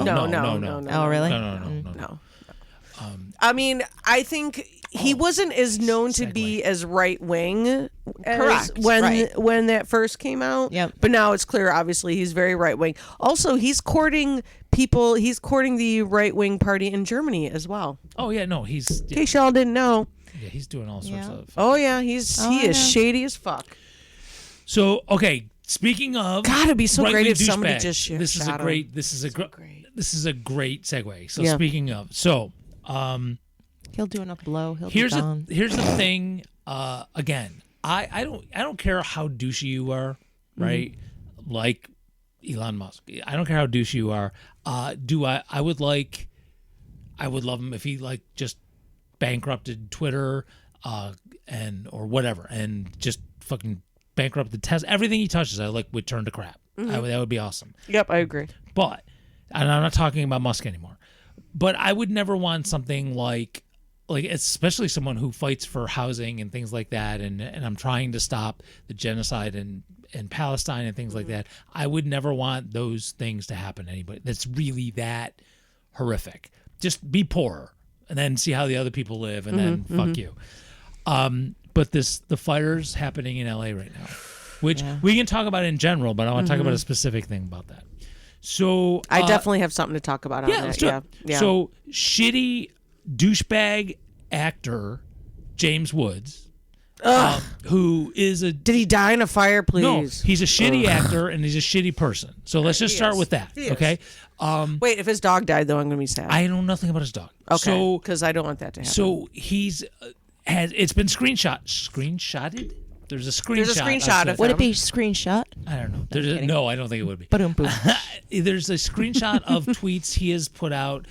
Oh, really? No. I mean, I think he wasn't as known to be as right wing Correct, when right. when that first came out. Yep. But now it's clear, obviously, he's very right wing. Also, he's courting people. He's courting the right wing party in Germany as well. Oh yeah, no, he's In case y'all didn't know. he's doing all sorts Yeah. of. Oh yeah, he I is know. shady as fuck. So okay, speaking of, God, it'd be so right-wing great if somebody douchebags, just shot This is a him. great. This is a So great. great. This is a great segue. So Yeah. speaking of, He'll do enough blow. He'll here's be gone. here's the thing. Again, I don't care how douchey you are, right? Like Elon Musk. I don't care how douchey you are. I would love him if he like just bankrupted Twitter, or whatever, and just fucking bankrupted Tesla. Everything he touches, would turn to crap. That would be awesome. Yep, I agree. But, and I'm not talking about Musk anymore, but I would never want something like especially someone who fights for housing and things like that, and I'm trying to stop the genocide in Palestine and things like that. I would never want those things to happen to anybody. That's really that horrific. Just be poorer and then see how the other people live, and then fuck you. But the fires happening in LA right now, which we can talk about in general, but I want to talk about a specific thing about that. So I definitely have something to talk about on yeah, that. let's do it. Yeah. So shitty douchebag actor James Woods, who is a Did he die in a fire, please? no, he's a shitty actor and he's a shitty person. So let's just He start is. with that, He is. okay? Wait, if his dog died, though, I'm going to be sad. I know nothing about his dog. Okay, So because I don't want that to happen. so he's it's been screenshotted. There's a screenshot. There's a screenshot of Would it be screenshot? I don't know. No, I don't think it would be. Boom, boom. There's a screenshot of tweets he has put out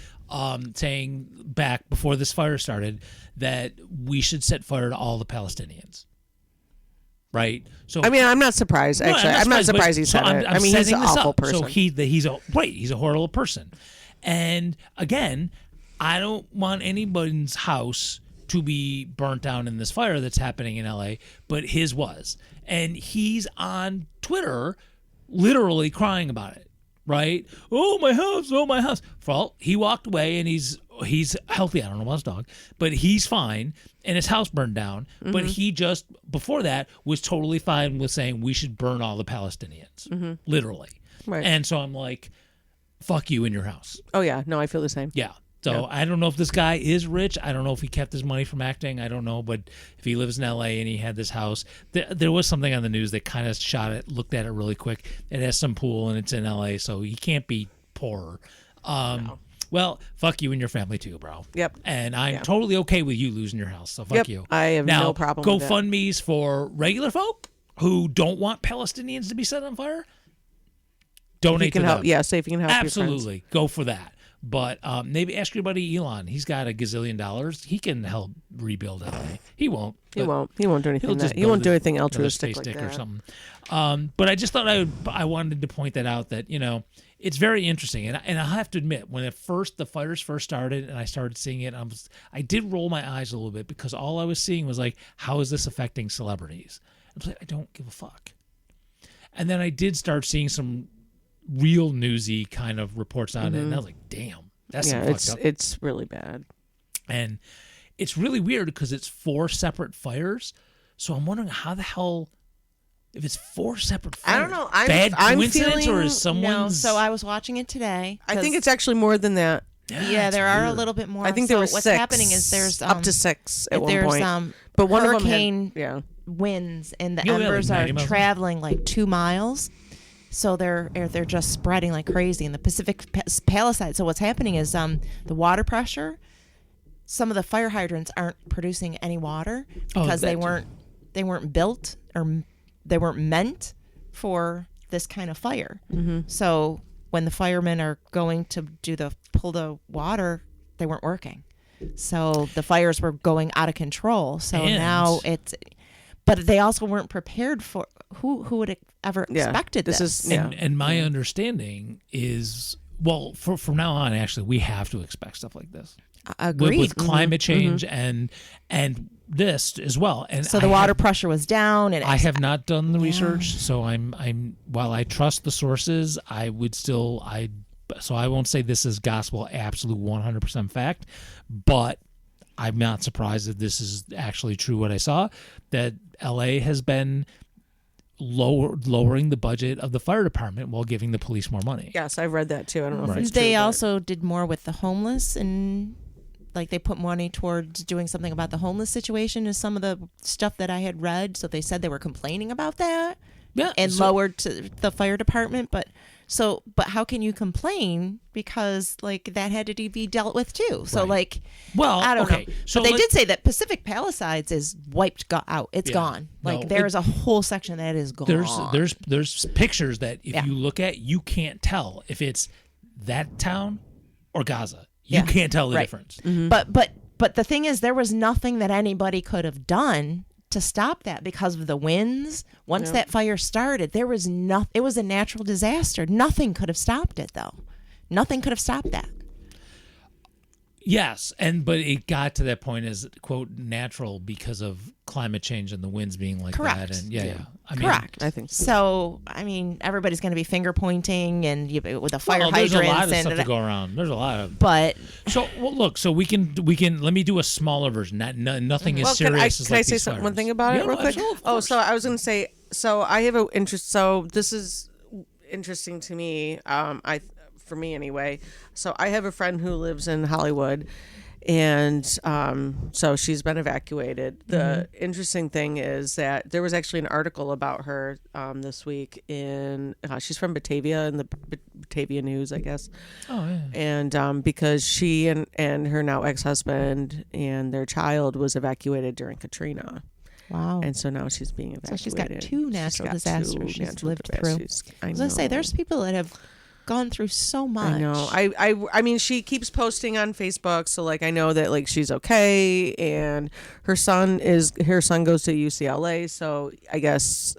saying back before this fire started that we should set fire to all the Palestinians. Right? So I mean, I'm not surprised, No, actually. I'm not surprised he said it. I mean, he's setting an this awful up. person. So he's a horrible person. And again, I don't want anybody's house to be burnt down in this fire that's happening in LA, but his was. And he's on Twitter literally crying about it, right? Oh, my house. Well, he walked away and he's healthy. I don't know about his dog, but he's fine. And his house burned down. But he just, before that, was totally fine with saying we should burn all the Palestinians, literally. Right. And so I'm like, fuck you in your house. Oh, yeah. No, I feel the same. Yeah. So I don't know if this guy is rich. I don't know if he kept his money from acting. I don't know. But if he lives in L.A. and he had this house, there was something on the news that kind of looked at it really quick. It has some pool and it's in L.A., so he can't be poorer. No. Well, fuck you and your family too, bro. Yep. And I'm totally okay with you losing your house, so fuck Yep. you. I have now, no problem with that. GoFundMe's for regular folk who don't want Palestinians to be set on fire. Donate You can to help. them. Yeah, say if you can help your friends. Absolutely. Go for that. But maybe ask your buddy Elon. He's got $1 gazillion. He can help rebuild LA. He won't. He won't. He won't do anything. He won't do anything altruistic like that. Or something. But I just thought I wanted to point that out. That it's very interesting, and I have to admit, when the fires first started, and I started seeing it, I did roll my eyes a little bit because all I was seeing was like, how is this affecting celebrities? I was like, I don't give a fuck. And then I did start seeing some real newsy kind of reports on it, and I was like, damn, that's fucked up. It's really bad. And it's really weird because it's 4 separate fires. So I'm wondering how the hell, if it's 4 separate fires, I don't know. bad I'm coincidence, feeling, or is someone's... No, so I was watching it today. I think it's actually more than that. Yeah, there are a little bit more. I think there was what's 6. happening is there's up to 6 at one there's point. But one hurricane of them winds, and the Yeah, like embers are 90 miles an hour. traveling like 2 miles. So they're just spreading like crazy in the Pacific Palisades. So what's happening is the water pressure. Some of the fire hydrants aren't producing any water because they weren't built, or they weren't meant for this kind of fire. Mm-hmm. So when the firemen are going to pull the water, they weren't working. So the fires were going out of control. So now but they also weren't prepared for who would have ever expected this. And my understanding is, well, from now on, actually, we have to expect stuff like this. Agreed. With climate change and this as well. And so the water pressure was down. And I have not done the research, so I'm while I trust the sources, I would still so I won't say this is gospel absolute 100% fact, but I'm not surprised that this is actually true. What I saw, that LA has been lowering the budget of the fire department while giving the police more money. Yes, I read that too. I don't know if it's They true, also did more with the homeless, and like they put money towards doing something about the homeless situation is some of the stuff that I had read. So they said they were complaining about that. Yeah, and lowered to the fire department, but how can you complain, because like that had to be dealt with too. So Right. I don't know. So but they did say that Pacific Palisades is out. It's gone. Like there's a whole section that is gone. There's pictures that if you look at, you can't tell if it's that town or Gaza. You can't tell the difference. Mm-hmm. But the thing is, there was nothing that anybody could have done to stop that because of the winds. Once that fire started, there was it was a natural disaster. Nothing could have stopped it, though. Nothing could have stopped that. Yes, but it got to that point as, quote, natural because of climate change and the winds being like Correct. that. And Correct. I think so. So, I mean, everybody's going to be finger pointing and with a fire there's hydrant. a lot of stuff to go around. There's a lot of. But so look. So we can. Let me do a smaller version. Nothing as serious as can I say these one thing about it real quick? So I was going to say. So I have an interest. So this is interesting to me. For me anyway. So I have a friend who lives in Hollywood, and so she's been evacuated. The interesting thing is that there was actually an article about her this week in she's from Batavia, in the Batavia News, I guess. Oh yeah. And because she and her now ex-husband and their child was evacuated during Katrina. wow. And so now she's being evacuated. So she's got 2 natural disasters she's lived through. I was I going to say, there's people that have gone through so much. I know. I mean, she keeps posting on Facebook, so like I know that like she's okay, and her son goes to UCLA, so I guess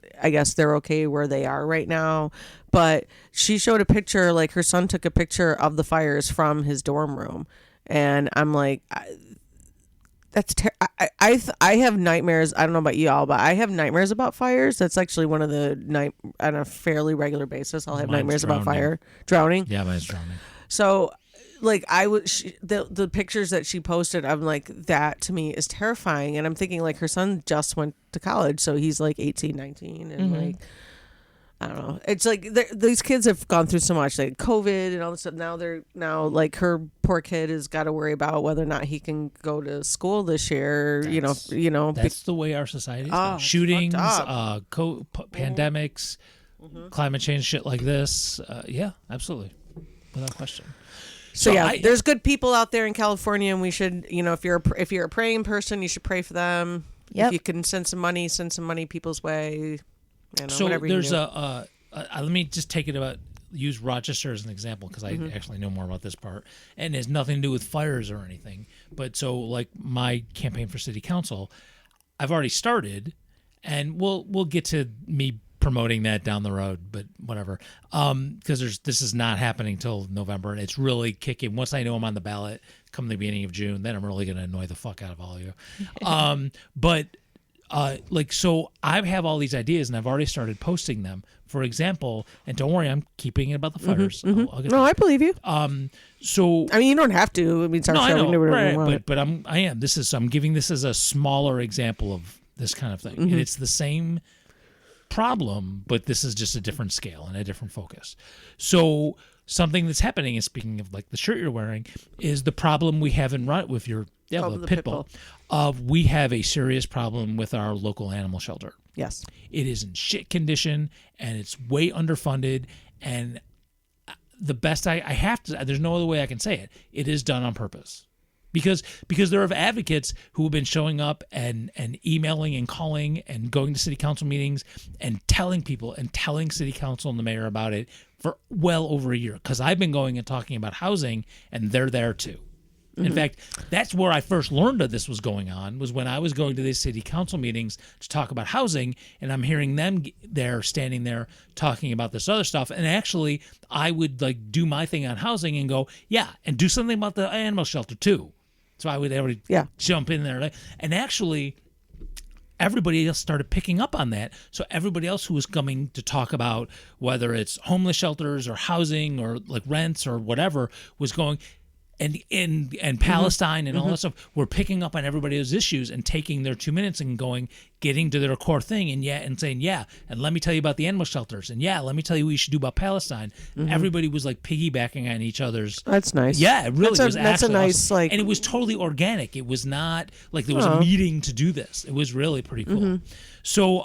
they're okay where they are right now. But she showed a picture, like her son took a picture of the fires from his dorm room, and I'm like, I have nightmares. I don't know about y'all, but I have nightmares about fires. That's actually one of the on a fairly regular basis. I'll have nightmares about drowning. Yeah, mine's drowning. So, like the pictures that she posted, I'm like, that to me is terrifying. And I'm thinking like her son just went to college, so he's like 18, 19, and like, I don't know. It's like these kids have gone through so much, like COVID and all this stuff. Now like her poor kid has got to worry about whether or not he can go to school this year. That's the way our society is. Oh, it's Shootings, fucked up. pandemics, climate change, shit like this. Yeah, absolutely, without question. So there's good people out there in California, and we should, if you're a praying person, you should pray for them. Yep. If you can send some money people's way. So whatever there's you do. let me just use Rochester as an example because I actually know more about this part, and it has nothing to do with fires or anything. But so like my campaign for city council, I've already started, and we'll get to me promoting that down the road, but whatever. Because this is not happening till November, and it's really kicking. Once I know I'm on the ballot come the beginning of June, then I'm really going to annoy the fuck out of all of you. So I have all these ideas, and I've already started posting them. For example, and don't worry, I'm keeping it about the fires. I'll get No, I believe you. So I mean, you don't have to. I mean, it's our no, I show. We know, can do whatever we right? want. But I'm giving this as a smaller example of this kind of thing, and it's the same problem, but this is just a different scale and a different focus. So something that's happening, and speaking of like the shirt you're wearing, is the problem we have with your the pit bull. We have a serious problem with our local animal shelter. Yes. It is in shit condition, and it's way underfunded, and the best I have to, there's no other way I can say it. It is done on purpose. Because there are advocates who have been showing up and emailing and calling and going to city council meetings and telling people and telling city council and the mayor about it for well over a year. Because I've been going and talking about housing, and they're there too. In fact, that's where I first learned that this was going on, was when I was going to these city council meetings to talk about housing, and I'm hearing them there standing there talking about this other stuff. And actually, I would like do my thing on housing and go, yeah, and do something about the animal shelter too. So I would already jump in there. And actually, everybody else started picking up on that. So everybody else who was coming to talk about whether it's homeless shelters or housing or like rents or whatever was going, and Palestine and all that stuff, were picking up on everybody's issues and taking their 2 minutes and getting to their core thing and saying, and let me tell you about the animal shelters, and let me tell you what you should do about Palestine. Everybody was like piggybacking on each other's. That's nice. Yeah, it really was. That's a nice awesome. And it was totally organic. It was not like there was a meeting to do this. It was really pretty cool. So,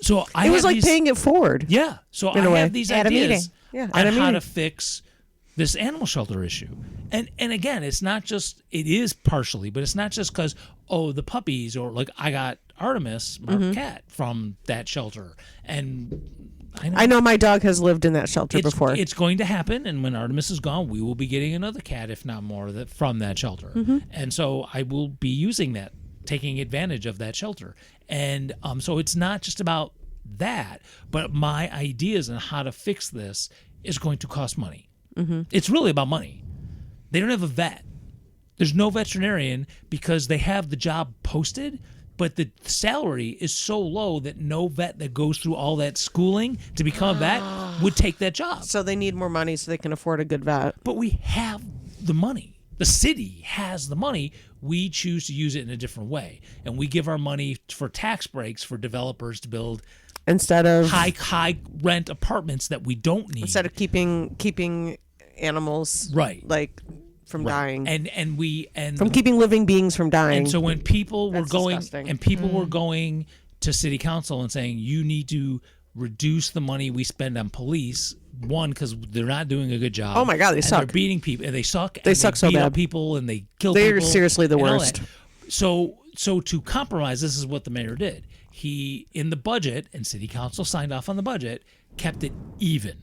it was like paying it forward. Yeah. So I have these At a meeting. ideas Yeah, on how to fix this animal shelter issue. And again, it's not just, it is partially, but it's not just because, the puppies, or like I got Artemis, our cat, from that shelter. And I know my dog has lived in that shelter before. It's going to happen, and when Artemis is gone, we will be getting another cat, if not more, from that shelter. And so I will be using that, taking advantage of that shelter. And so it's not just about that, but my ideas on how to fix this is going to cost money. It's really about money. They don't have a vet. There's no veterinarian because they have the job posted, but the salary is so low that no vet that goes through all that schooling to become a vet would take that job. So they need more money so they can afford a good vet. But we have the money. The city has the money. We choose to use it in a different way. And we give our money for tax breaks for developers to build instead of high rent apartments that we don't need. Instead of keeping animals like from dying. And from keeping living beings from dying. And so when people were disgusting. were going to city council and saying you need to reduce the money we spend on police, one, because they're not doing a good job. Oh my God, they suck. They're beating people, and they suck. They suck so beat bad. Up people, and they kill people. They're seriously the worst. So to compromise, this is what the mayor did. He, in the budget, and city council signed off on the budget, kept it even.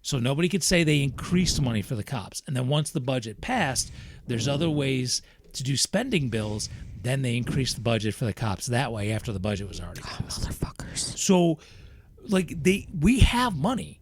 So nobody could say they increased money for the cops. And then once the budget passed, there's other ways to do spending bills. Then they increased the budget for the cops that way after the budget was already passed. Motherfuckers. So, we have money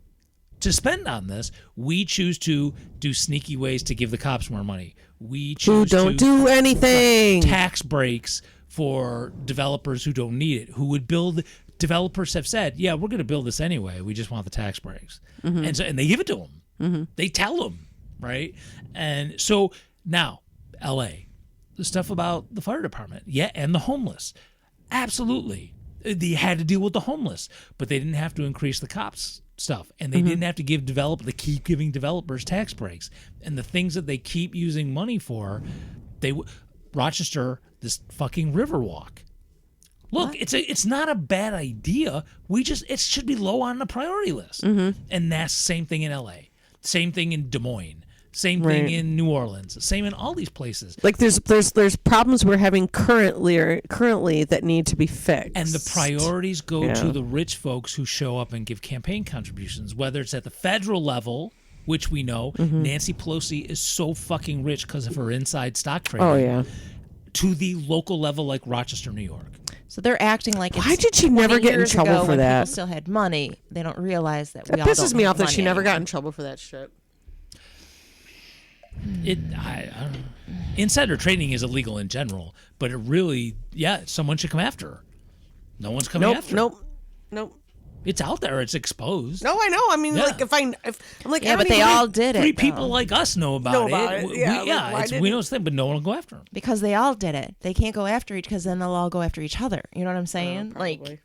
to spend on this. We choose to do sneaky ways to give the cops more money. We choose who don't do anything. Tax breaks for developers who don't need it, who would build. Developers have said, we're going to build this anyway. We just want the tax breaks. And they give it to them. They tell them, right? And so now, LA, the stuff about the fire department, and the homeless. Absolutely. They had to deal with the homeless, but they didn't have to increase the cops stuff, and they didn't have to keep giving developers tax breaks, and the things that they keep using money for, Rochester, this fucking Riverwalk. Look, it's not a bad idea. It should be low on the priority list, and that's the same thing in L.A., same thing in Des Moines. Same thing in New Orleans. Same in all these places. Like there's problems we're having currently that need to be fixed. And the priorities go to the rich folks who show up and give campaign contributions, whether it's at the federal level, which we know Nancy Pelosi is so fucking rich because of her inside stock trading. Oh yeah. To the local level, like Rochester, New York. So they're acting like why did she never get in trouble for that? People still had money. They don't realize that. It pisses me off that she never got in trouble for that shit. I don't know. Insider trading is illegal in general, but it really, someone should come after her. No one's coming after her. Nope. It's out there. It's exposed. No, I know. I mean, like if I'm like, but they all did it. Three people like us know about it. We know it's thing, but no one will go after them because they all did it. They can't go after each because then they'll all go after each other. You know what I'm saying?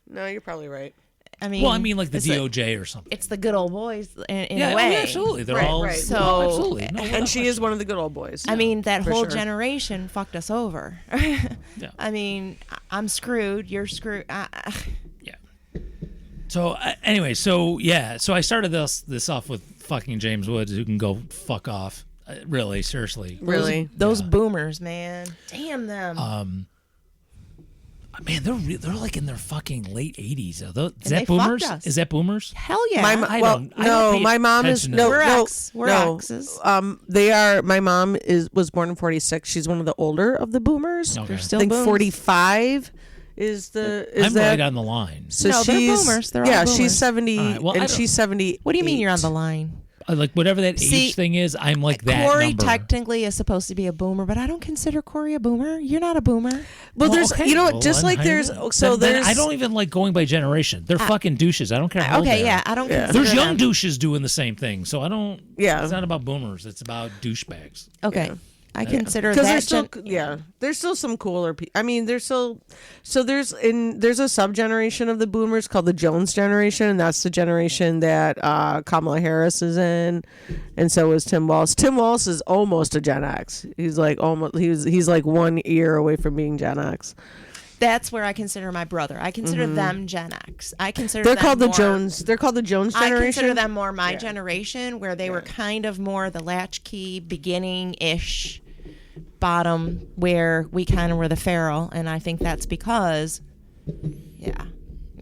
No, you're probably right. I mean, like the DOJ or something. It's the good old boys in a way. Absolutely. They're all right. So, absolutely. No, and she is one of the good old boys. I mean, that whole generation fucked us over. I mean, I'm screwed. You're screwed. Yeah. So anyway, so I started this off with fucking James Woods, who can go fuck off. Really, seriously. Really, those boomers, man. Damn them. Man, they're like in their fucking late 80s. Is they that boomers? fucked us. Is that boomers? Hell yeah. I don't my mom is We're exes. They are. My mom was born in 46. She's one of the older of the boomers. Okay. They're still I think boomers. 45 is the. I'm right on the line. So No, they're boomers. They're all boomers. she's 70 All right, well, and she's 70. What do you mean you're on the line? Like whatever that See, age thing is, I'm like that Corey number. technically is supposed to be a boomer, but I don't consider Corey a boomer. You're not a boomer. Well, there's okay. you know Well, just like there's then I don't even like going by generation. They're fucking douches. I don't care how old they are. I don't consider There's young them. douches doing the same thing, so I don't. Yeah. It's not about boomers. It's about douchebags. Okay. I consider because that there's still there's still some cooler people. I mean, there's a sub generation of the boomers called the Jones generation, and that's the generation that Kamala Harris is in, and so is Tim Walz. Tim Walz is almost a Gen X. He's like he's like 1 year away from being Gen X. That's where I consider my brother. I consider them Gen X. I consider They're them called the more, Jones. They're called the Jones generation. I consider them more my generation, where they were kind of more the latchkey, beginning-ish bottom, where we kind of were the feral, and I think that's because,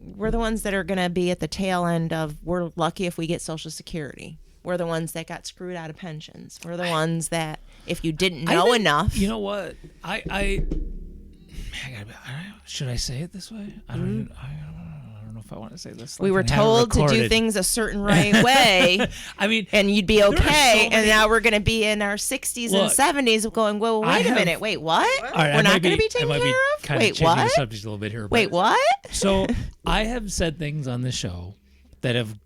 we're the ones that are going to be at the tail end of, we're lucky if we get Social Security. We're the ones that got screwed out of pensions. We're the ones that, if you didn't know enough. You know what? Should I say it this way? I don't know if I want to say this. We were told to do things a certain way. I mean, and you'd be okay. So and now we're going to be in our 60s and 70s going, well, wait a minute. Wait, what? Right, we're not going to be taken care of? Wait, what? The subject a little bit here. Wait, what? So I have said things on this show that have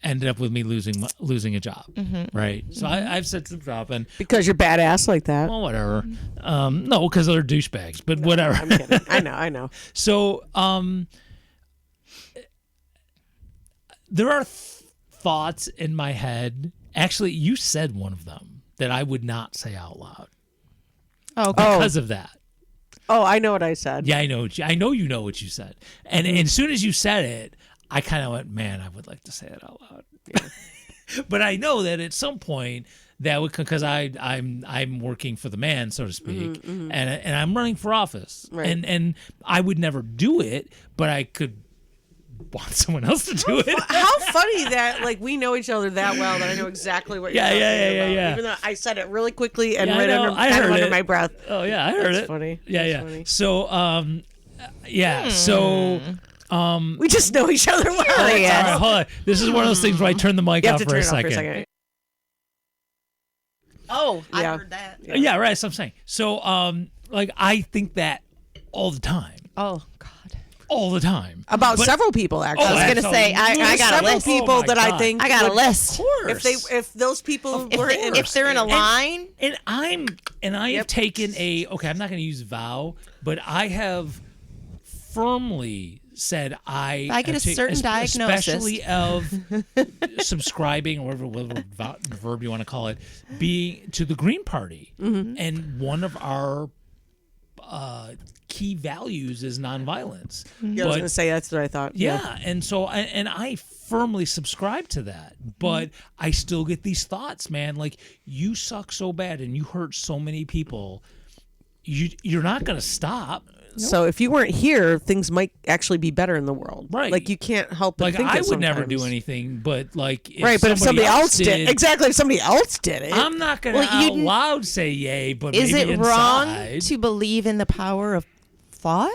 ended up with me losing a job, right? So I've said some stuff, and because you're badass like that. Well, whatever. No, because they're douchebags, but whatever. I'm kidding. I know. So there are thoughts in my head. Actually, you said one of them that I would not say out loud. Oh, because of that. Oh, I know what I said. Yeah, I know you know what you said, and as soon as you said it, I kind of went, man, I would like to say it out loud. Yeah. But I know that at some point that would, because I'm working for the man, so to speak, and I'm running for office, right. and I would never do it, but I could want someone else to do it. How funny that we know each other that well that I know exactly what you're talking about. Yeah. Even though I said it really quickly and under my breath. Oh yeah, I heard That's it. Funny. Yeah. That's funny. So So. We just know each other well. All right, hold on. This is one of those things where I turn the mic off for a second. Oh, I heard that. Yeah, right. That's what I'm saying. So, I think that all the time. Oh God. All the time. About several people, actually. I was going to say, I got a list. People that I think I got a list. Of course. If those people were if they're in a line, and I have taken I'm not going to use vow, but I have firmly said I get a have certain diagnosis, especially of subscribing, or whatever verb you want to call it, being to the Green Party, and one of our key values is nonviolence. Yeah, I was going to say that's what I thought. Yeah, and so I firmly subscribe to that, but I still get these thoughts, man. Like, you suck so bad and you hurt so many people. You're not going to stop. So if you weren't here, things might actually be better in the world. Right. Like, you can't help but Like, think I it would never sometimes. do anything, but like, But if somebody else did, exactly, if somebody else did it, I'm not going to out loud say yay, but Is maybe it wrong inside. to believe in the power of thought?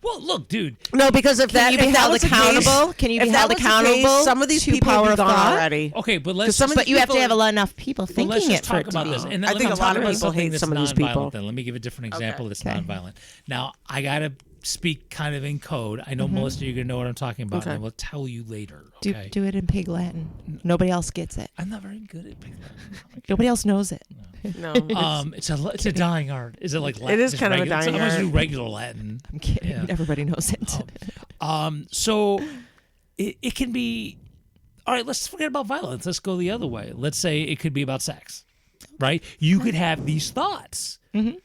Well, look, dude. no, because if Can you be held accountable? Can you be held accountable? Some of these to people power have of gone thought? already. Okay, but let's some of But these you have to people- have enough people Well, thinking let's just it for talk it to about be. this. And I let think me a lot talk of about people something hate that's some of these people. nonviolent then. Let me give a different example that's Okay. nonviolent. Now, I got to speak kind of in code. I know, Melissa, you're going to know what I'm talking about, and I will tell you later. Okay? Do it in pig Latin. Nobody else gets it. I'm not very good at pig Nobody else knows it. No, It's a dying art. Is it like Latin? is Just kind of a regular- dying I'm going to do art. regular Latin. I'm kidding. Yeah. Everybody knows it. So it can be, all right, let's forget about violence. Let's go the other way. Let's say it could be about sex, right? You could have these thoughts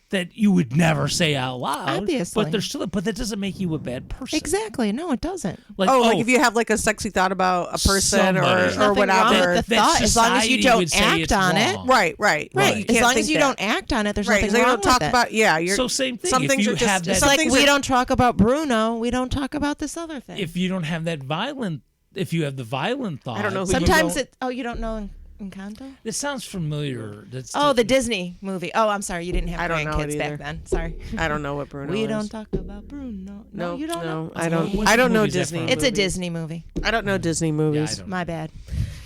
that you would never say out loud. Obviously. But they're still, but that doesn't make you a bad person. Exactly. No, it doesn't. Like, like if you have like a sexy thought about a person Somebody. or There's nothing wrong whatever. with the thought, as long as you society don't would say act it's on it. wrong. Right. Right. You As can't long think as you that. don't act on it, there's Right, nothing so you wrong don't talk with it. about. Yeah, you're. So same thing. Some If things you are just. have that- It's some like things we are- don't talk about Bruno. We don't talk about this other thing. If you don't have that violent, if you have the violent thought, I don't know who Sometimes it. Oh, you don't know Encanto? It sounds familiar. That's Oh, the Disney movie. Oh, I'm sorry. You didn't have I don't know it grandkids either. back then. Sorry. I don't know what Bruno We is. don't talk about Bruno. No, you don't know. I don't. What's I the don't know movie is that Disney. from? It's a movies. Disney movie. I don't know Disney movies. don't. My bad.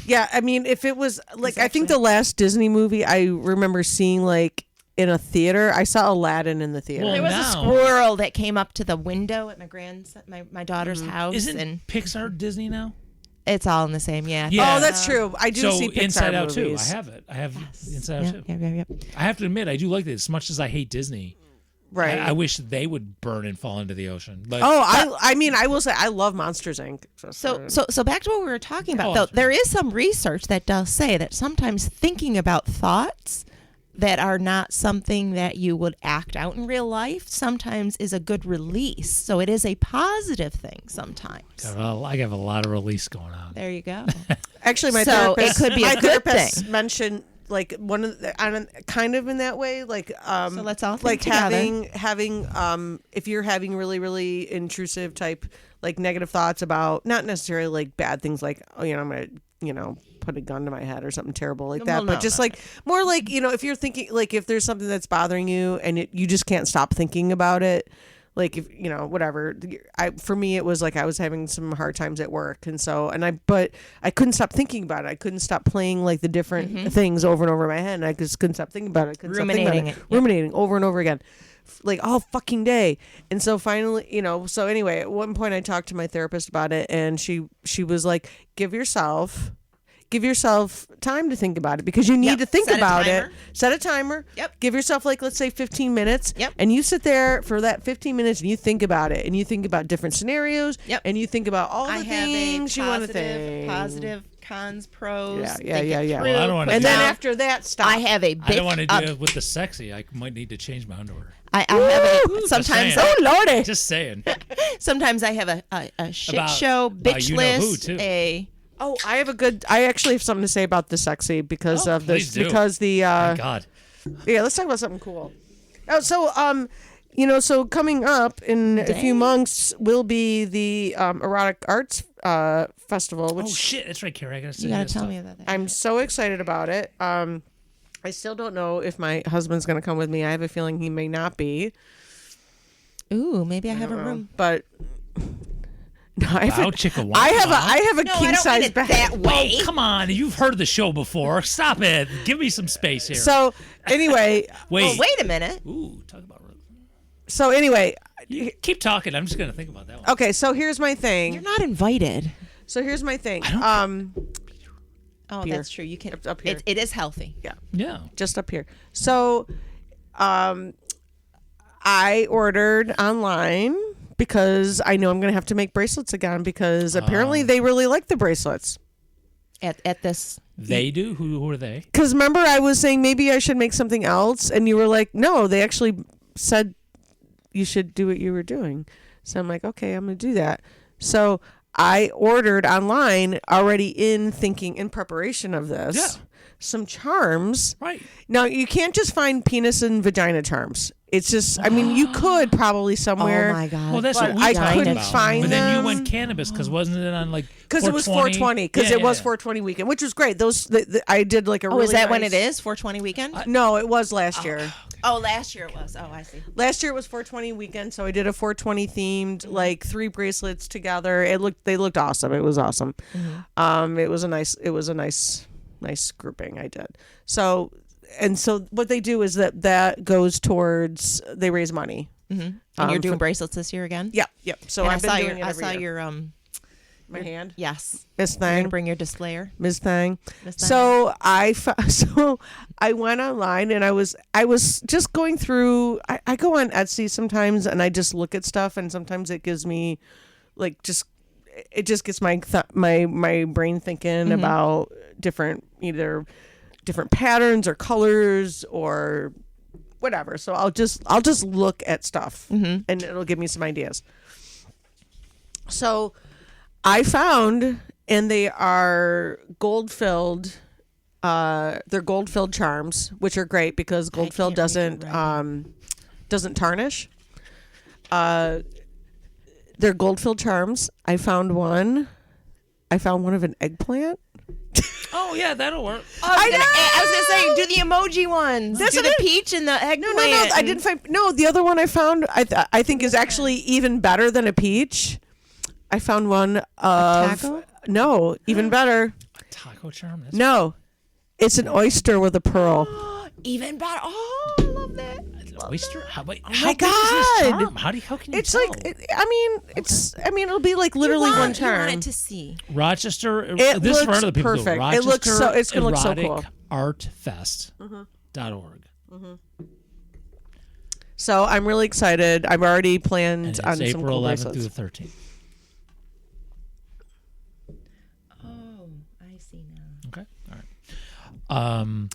Yeah, I mean, if it was like, I think actually- the last Disney movie I remember seeing like in a theater, I saw Aladdin in the theater. Well, There was now- a squirrel that came up to the window at my grandson, my daughter's house, Isn't and Pixar Disney now? it's all in the same. Yeah. Yeah. Oh, that's true. I do So see Pixar Inside Out too. movies. I have it. I have Inside Out Yeah, too. yeah. I have to admit, I do like it as much as I hate Disney. Right. I wish they would burn and fall into the ocean. But I mean, I will say I love Monsters Inc. So back to what we were talking about, Oh, though. that's There is some research that does say that sometimes thinking about thoughts that are not something that you would act out in real life sometimes is a good release. So it is a positive thing sometimes. I have a lot of release going on. There you go. Actually, my So therapist, it could be a my good therapist thing. mentioned like one of the, kind of in that way, like So let's all think like together. having if you're having really intrusive type like negative thoughts about not necessarily like bad things like I'm gonna put a gun to my head or something terrible like that, Well, but no, just no. like more like if you're thinking like if there's something that's bothering you and you just can't stop thinking about it. Like if whatever, for me it was like I was having some hard times at work, and but I couldn't stop thinking about it. I couldn't stop playing like the different things over and over in my head, and I just couldn't stop thinking about it. I couldn't stop thinking about Ruminating it. Yep. ruminating over and over again, like all fucking day. And so finally, so anyway, at one point I talked to my therapist about it, and she was like, give yourself time to think about it because you need Yep. to think Set a about it. timer. Set a timer. Yep. Give yourself like let's say 15 minutes. Yep. And you sit there for that 15 minutes and you think about it and you think about different scenarios. Yep. And you think about all the I have a things you want to think. positive, cons, pros. Yeah, think yeah, it yeah. through, Well, I don't wanna put And do then that. after that, stop. I have a I big. don't want to do it with the sexy. I might need to change my underwear. I have a sometimes. saying. Oh lordy. Just saying. Sometimes I have a shit About- show, about bitch you know who, list, too. Oh, I actually have something to say about the sexy because Oh, of this please do. because the Thank God. yeah, let's talk about something cool. Oh, so so coming up in a few months will be the erotic arts festival, which Oh shit, that's right, Carrie. I gotta say You gotta that tell stuff. me about that. I'm so excited about it. I still don't know if my husband's going to come with me. I have a feeling he may not be. Ooh, maybe I have a don't know. room. But no, I have Wow, a, chicka wow. I have a No, I king don't size mean it bed. that way. Oh, come on. You've heard the show before. Stop it. Give me some space here. So anyway, wait. Oh, wait a minute. Ooh, talk about. you, Keep talking. I'm just gonna think about that one. okay, so here's my thing. You're not invited. So here's my thing. Oh, Here. that's true. You can. Up here. It is healthy. Yeah. Just up here. So I ordered online because I know I'm going to have to make bracelets again because apparently they really like the bracelets. At this. They do? Who are they? Because remember I was saying maybe I should make something else, and you were like, no, they actually said you should do what you were doing. So I'm like, okay, I'm going to do that. So I ordered online already in preparation of this, some charms. Right. Now, you can't just find penis and vagina charms. It's just, I mean, you could probably somewhere. Oh my God. Well, that's But what we I talked couldn't about. find but then you them. went cannabis because wasn't it on like Because it was 420. Because it was 420 weekend, which was great. I did like a really is that when nice- it is? 420 weekend? No, it was last year. Oh, last year it was. Oh, I see. Last year it was 420 weekend, so I did a 420 themed, like 3 bracelets together. They looked awesome. It was awesome. It was a nice grouping I did. So what they do is that goes towards, they raise money. And you're doing bracelets this year again? Yep. So And I've been doing it I every saw year. your My hand, yes. Miss You're gonna Thing. bring your displayer. Ms. Thang. Ms. Thang. So I went online and I was just going through. I go on Etsy sometimes and I just look at stuff, and sometimes it gives me like it just gets my brain thinking about either different patterns or colors or whatever. So I'll just look at stuff and it'll give me some ideas. So I found, and they are gold-filled. They're gold-filled charms, which are great because gold-filled doesn't tarnish. They're gold-filled charms. I found one of an eggplant. Oh yeah, that'll work. I was gonna say, do the emoji ones. That's do what the peach and the eggplant. No. I didn't find. No, the other one I found, I think is actually even better than a peach. I found one of taco? No, even better. A taco charm. That's No, it's an oyster with a pearl. Even better. Oh, I love that. an oyster. How, wait, my how big is this God. charm? How can you It's tell? like, it'll be like literally you want, one You charm. want it to see. Rochester. It This is for looks other people. perfect. Rochester It looks so- it's gonna look so cool. Artfest.org. So I'm really excited. I've already And planned it's on some April cool 11th bracelets. through the 13th. Oh, I see now. Okay. All right.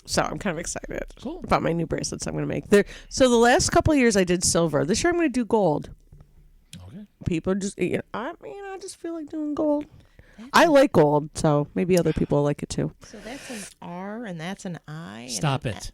So I'm kind of excited Cool. about my new bracelets I'm going to make. So the last couple of years I did silver. This year I'm going to do gold. Okay. People just, I just feel like doing gold. I like gold, so maybe other people like it too. So that's an R and that's an I. and Stop an it.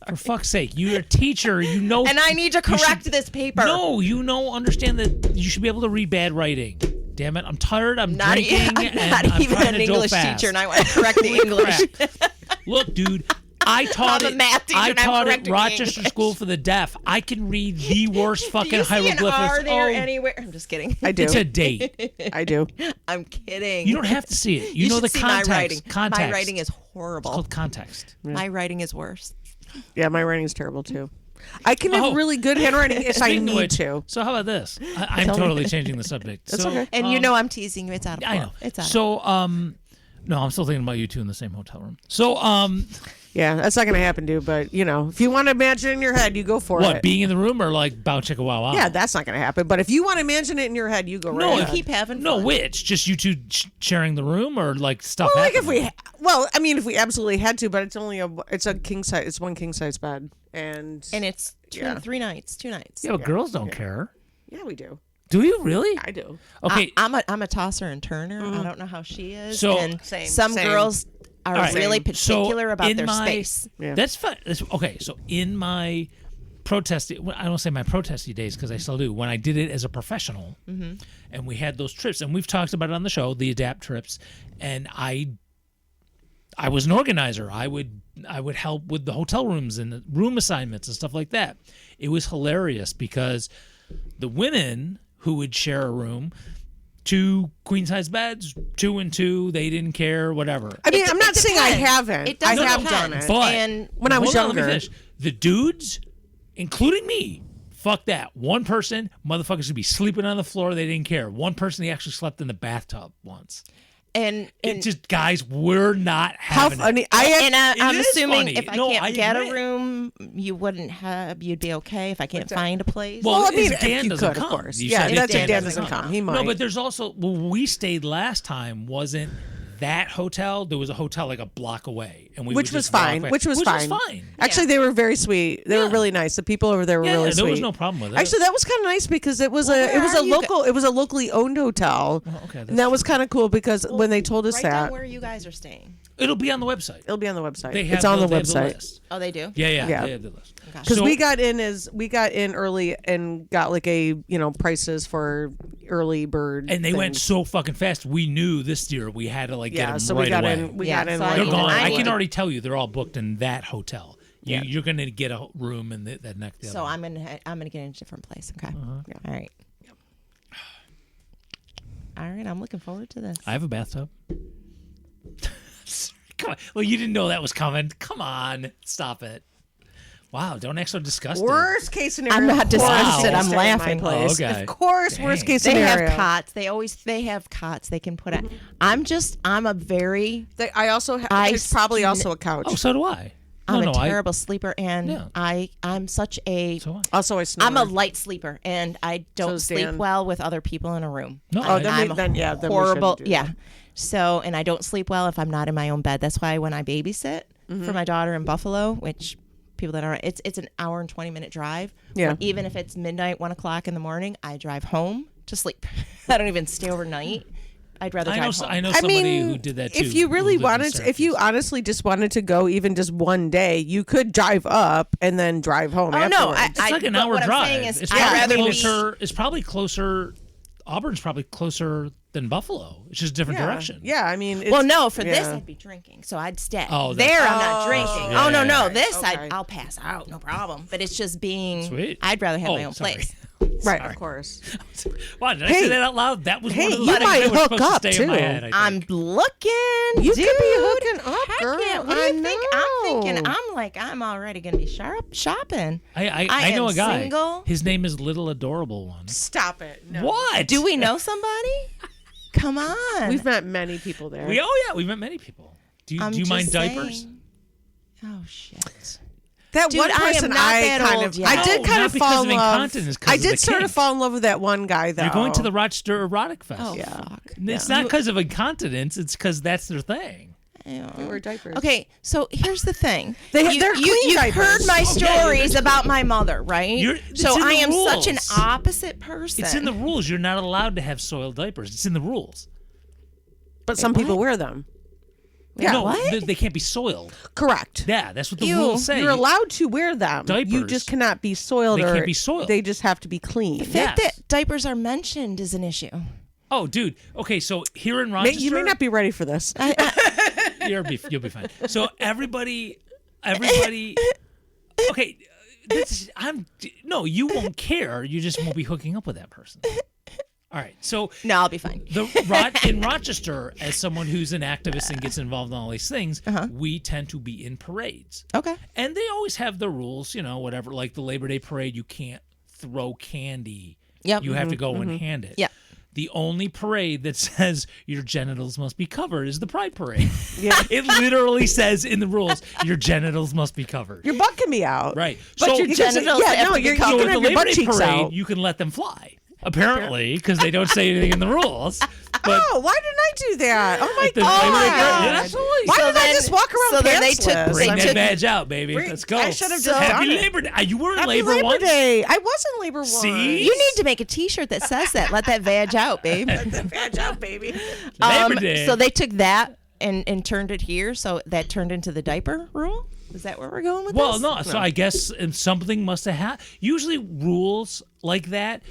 For fuck's sake, you're a teacher. You know. And I need to correct this paper. No, understand that you should be able to read bad writing. Damn it, I'm tired. I'm Not, drinking. I'm and not I'm even trying an to go English fast. teacher, and I want to correct the English. Crap. Look, dude, I taught I'm a math teacher I and I'm taught at correcting the Rochester English. School for the Deaf. I can read the worst Do fucking you see an hieroglyphics. R there Oh, anywhere? I'm just kidding. I do. it's a date. I do. I'm kidding. You don't have to see it. You know should the see context. my writing. Context. My writing is It's horrible. called context. My writing is worse. Yeah, my writing's terrible too. I can have Oh. really good handwriting if I Speaking of need which, to. So how about this? I'm Tell me. totally changing the subject. That's so, okay. And you know I'm teasing you. It's out of I flow. know. It's out of So no, I'm still thinking about you two in the same hotel room. So Yeah, that's not going to happen, dude. But, if you want to imagine it in your head, you go for what? it. Being in the room or like bow chicka wow wow? Yeah, that's not going to happen. But if you want to imagine it in your head, you go right No, ahead. Keep having No, fun. which? Just you two sharing the room or like stuff? Well, like if happening? if we absolutely had to, but it's a king size, it's one king size bed, and it's Yeah. 3 nights. 2 nights. Yeah, but girls don't care. yeah, we do. Do you really? I do. Okay. I'm a tosser and turner. I don't know how she is. So- and Same, some same. girls are All right. really Same. particular about in their my- space. Yeah. That's fine. Okay, so in my protest, I don't say my protesty days because I still do. When I did it as a professional, and we had those trips, and we've talked about it on the show, the adapt trips, and I was an organizer. I would help with the hotel rooms and the room assignments and stuff like that. It was hilarious because the women who would share a room, 2 queen size beds, 2 and 2, they didn't care, whatever. I mean, It- I'm it not saying I depends. haven't. It does I have depend. done it. But And when I was hold on, let me younger. finish. The dudes, including me, fuck that. One person, motherfuckers would be sleeping on the floor. They didn't care. One person, he actually slept in the bathtub once. It just, guys, we're not How having funny! it. I'm is assuming funny. if I No, can't I get admit. a room, you'd be okay if I can't find a place. Well, I mean, if Dan you doesn't could, of come. course. You Yeah, said that's if if Dan doesn't come. He might. No, but there's also, we stayed last time, wasn't that hotel? There was a hotel like a block away, and we which would was just walk fine. away. Which was fine. Actually, they were very sweet. They were really nice. The people over there were really sweet. there was no problem with it. Actually, that was kind of nice because it was Where are you it was a locally owned hotel, okay, and that was kind of cool because when they told us write down that, where you guys are staying. It'll be on the website. it'll be on the website. They have It's on the they have website. list. Oh, they do. Yeah, Yeah. they have the list. Because So- we got in early and got like a prices for early bird, and they went things. so fucking fast. We knew this year we had to get Yeah, them so right we got away. in. We Yeah, got in. so right They're I gone. need- I away. can already tell you they're all booked in that hotel. Yeah. You're going to get a room in that next. So I'm gonna get in a different place. Okay. Yeah. All right. All right. I'm looking forward to this. I have a bathtub. Come on. Well, you didn't know that was coming. Come on. Stop it. Wow, don't act so disgusted. Worst case scenario. I'm not of course, disgusted, stay I'm in my laughing. place. Oh, okay. Of course, Dang. worst case They scenario. have cots. They have cots they can put on. I'm a very I also have. I There's probably sn- also a couch. Oh, so do I. I'm No, a terrible sleeper, and Yeah. I'm such a So what? Also, I snore. I'm a light sleeper, and I don't is sleep Dan. well with other people in a room. No, Oh, I- then I'm then we shouldn't horrible. do Yeah. that. So, and I don't sleep well if I'm not in my own bed. That's why when I babysit Mm-hmm. for my daughter in Buffalo, which people that are, it's an hour and 20-minute drive. Yeah. Even if it's midnight, 1 o'clock in the morning, I drive home to sleep. I don't even stay overnight. I'd rather drive home. I know I somebody mean, who did that too. if you really wanted, if you honestly just wanted to go even just one day, you could drive up and then drive home. Oh, no, afterwards. it's like an but hour what I'm drive. saying is It's I'd probably rather be- closer. It's probably closer. Auburn's probably closer than Buffalo. It's just a different direction. Yeah, I mean, it's, Well, no, for this yeah. I'd be drinking, so I'd stay. Oh, that's- there I'm not drinking. Yeah, Oh no, no, yeah, this okay. I'll pass out, no problem. But it's just being. Sweet. I'd rather have Oh, my own sorry. place. Right, Sorry. of course. Why did I Hey. say that out loud? That was Hey, one of the you things might that was hook supposed to up, stay in my too. head, I I'm think. looking. You dude. could be hooking up, Heck girl. yeah. What do I you think? I'm thinking. know. I'm already gonna be shopping. I know am a guy. single. His name is Little Adorable One. Stop it. No. What? Do we know somebody? Come on. We've met many people there. We met many people. Do you I'm mind just diapers? saying. Oh shit. That Dude, one I am person not I that kind old of, yet. I did No, kind not of because fall of in love. incontinence, 'cause I of did the sort of kink. fall in love with that one guy though. You're going to the Rochester Erotic Fest. Oh Yeah. fuck. It's not because of incontinence. It's because that's their thing. They wear diapers. Okay, so here's the thing. They're clean you've diapers. heard my Oh, yeah, stories about my mother, right? It's So in the I am such an rules. opposite person. It's in the rules. You're not allowed to have soiled diapers. It's in the rules. But some people wear them. Yeah. No, what? they can't be soiled. Correct. Yeah, that's what the Ew. rules say. You're allowed to wear them. You Diapers. just cannot be soiled. They or can't be soiled. They just have to be clean. The fact Yes. that diapers are mentioned is an issue. Oh, dude. Okay, so here in Rochester, You may not be ready for this. you'll be fine. So everybody. Okay, no, you won't care. You just won't be hooking up with that person. All right, so No, I'll be fine. in Rochester, as someone who's an activist and gets involved in all these things, we tend to be in parades. Okay. And they always have the rules, whatever. Like the Labor Day parade, you can't throw candy. Yep. You have to go and hand it. Yep. The only parade that says your genitals must be covered is the Pride Parade. Yeah. It literally says in the rules, your genitals must be covered. Your butt can be out. Right. But so, your genitals have to be so covered. You with can the have your Labor butt Day cheeks parade, out. you can let them fly. Apparently, because they don't say anything in the rules. But Oh, why didn't I do that? Oh my at the Labor Day parade, god! yeah, absolutely. Why So didn't I then- just walk around so then they pantsless? took- Bring they that took- badge out, baby. Let's go. I should have just Happy done it. Labor Day. You were in Happy Labor Labor once. Day. I was in labor once. See? You need to make a T-shirt that says that. Let that vag out, babe. Badge out, baby. Labor Day. So they took that and turned it here. So that turned into the diaper rule. Is that where we're going with Well, this? no. So I guess something must have happened. Usually rules like that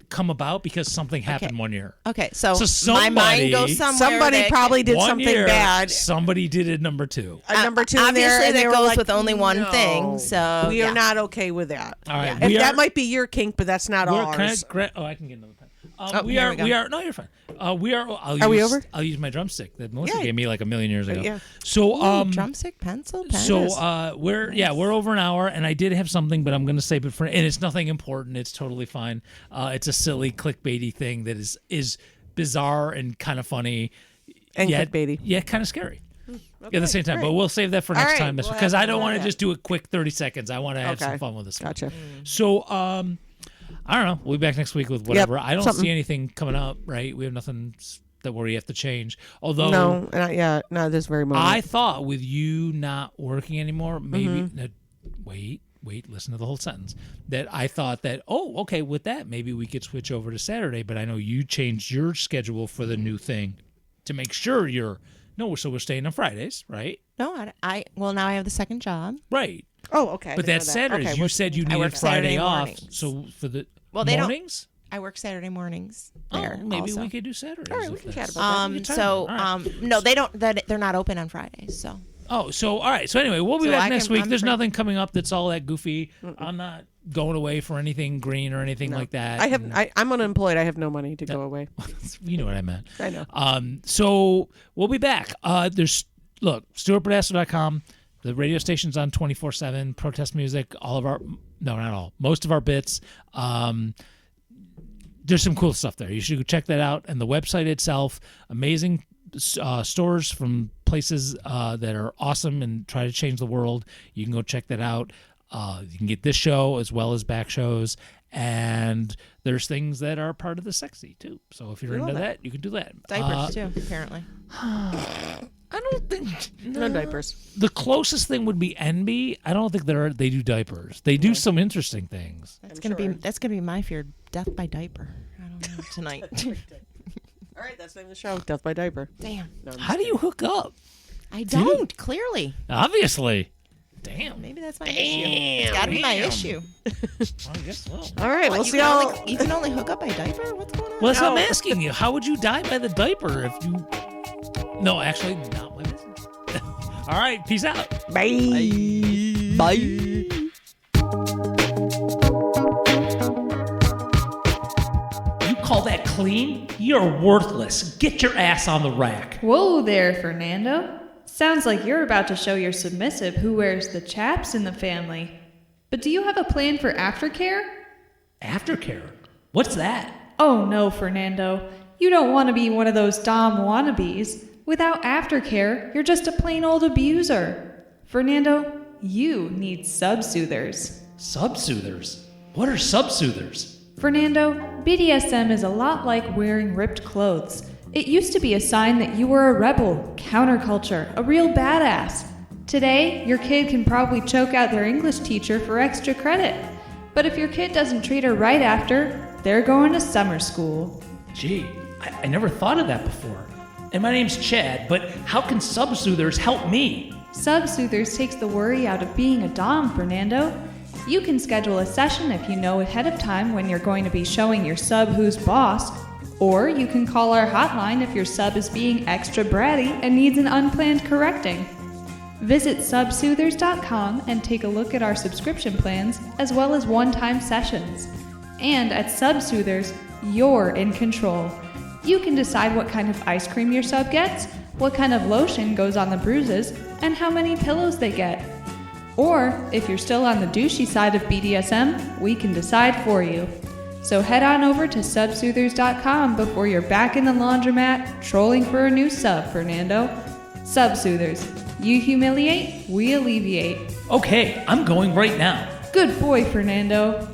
come about because something happened one year. Okay, so, So my mind somebody- goes somewhere. Somebody that- probably did One something year, bad. Somebody did it number two. Number two in Obviously, there, and that they were goes like, with only one "No, thing, so, we yeah. are not okay with that. All right. And we that are- might be your kink, but that's not we're ours. I can get another pen. We here are. we go. We are. No, you're fine. We are. Are we over? I'll use my drumstick that Melissa Yeah. gave me like a million years ago. yeah. So drumstick, pencil, pen. So we're over an hour, and I did have something, but I'm going to save it for. And it's nothing important. It's totally fine. It's a silly clickbaity thing that is bizarre and kind of funny. And yet, clickbaity. yeah, kind of scary. Okay, At the same time, great. but we'll save that for All next right, time we'll because have I don't want to that. just do a quick 30 seconds. I want to have some Okay. fun with this one. Gotcha. So, I don't know. We'll be back next week with whatever. I don't something. see anything coming up, right? We have nothing that we have to change. Although, No, not yet. Not this very moment. I thought with you not working anymore, maybe. Wait, listen to the whole sentence. That I thought that, okay, with that, maybe we could switch over to Saturday. But I know you changed your schedule for the new thing to make sure so we're staying on Fridays, right? No, well, now I have the second job. Right. Oh, okay. I But didn't that's know that. Saturdays. Okay, You said you I needed work Friday Saturday off. mornings. So for the They don't- mornings? I work Saturday mornings there. Maybe also. we could do Saturdays. All right, we if can that's- chat about that. So, All right. no, they don't. They're not open on Fridays. So, Oh, so all right. So anyway, we'll be So back I next can- week. I'm There's free. nothing coming up that's all that goofy. I'm not going away for anything green or anything like that. I'm unemployed. I have no money to go away. You know what I meant. I know. So we'll be back. StuartBredasso.com. The radio station's on 24/7. Protest music. Most of our bits. There's some cool stuff there. You should go check that out. And the website itself, amazing stores from places that are awesome and try to change the world. You can go check that out. You can get this show as well as back shows. And there's things that are part of the sexy, too. So if you're into that, you can do that. diapers too, apparently. I don't think... No diapers. The closest thing would be NB. I don't think they do diapers. They do some interesting things. That's gonna be my fear. Death by diaper. I don't know tonight. All right, that's the name of the show. Death by Diaper. Damn. No, I'm How do you hook up? I don't. Clearly, Obviously. Damn. maybe that's my issue. It's got to be my issue. I guess so. All right, we'll you see can y'all. only, you can only hook up by diaper. What's going on? Well, that's what I'm asking you. How would you die by the diaper if you... No, actually, not my business. All right, peace out. Bye. You call that clean? You're worthless. Get your ass on the rack. Whoa there, Fernando. Sounds like you're about to show your submissive who wears the chaps in the family. But do you have a plan for aftercare? Aftercare? What's that? Oh no, Fernando. You don't want to be one of those Dom wannabes. Without aftercare, you're just a plain old abuser. Fernando, you need subsoothers. Subsoothers? What are subsoothers? Fernando, BDSM is a lot like wearing ripped clothes. It used to be a sign that you were a rebel, counterculture, a real badass. Today, your kid can probably choke out their English teacher for extra credit. But if your kid doesn't treat her right after, they're going to summer school. Gee, I never thought of that before. And my name's Chad, but how can subsoothers help me? Subsoothers takes the worry out of being a dom, Fernando. You can schedule a session if you know ahead of time when you're going to be showing your sub who's boss. Or you can call our hotline if your sub is being extra bratty and needs an unplanned correcting. Visit subsoothers.com and take a look at our subscription plans as well as one-time sessions. And at Subsoothers, you're in control. You can decide what kind of ice cream your sub gets, what kind of lotion goes on the bruises, and how many pillows they get. Or, if you're still on the douchey side of BDSM, we can decide for you. So head on over to subsoothers.com before you're back in the laundromat trolling for a new sub, Fernando. Subsoothers. You humiliate, we alleviate. Okay, I'm going right now. Good boy, Fernando.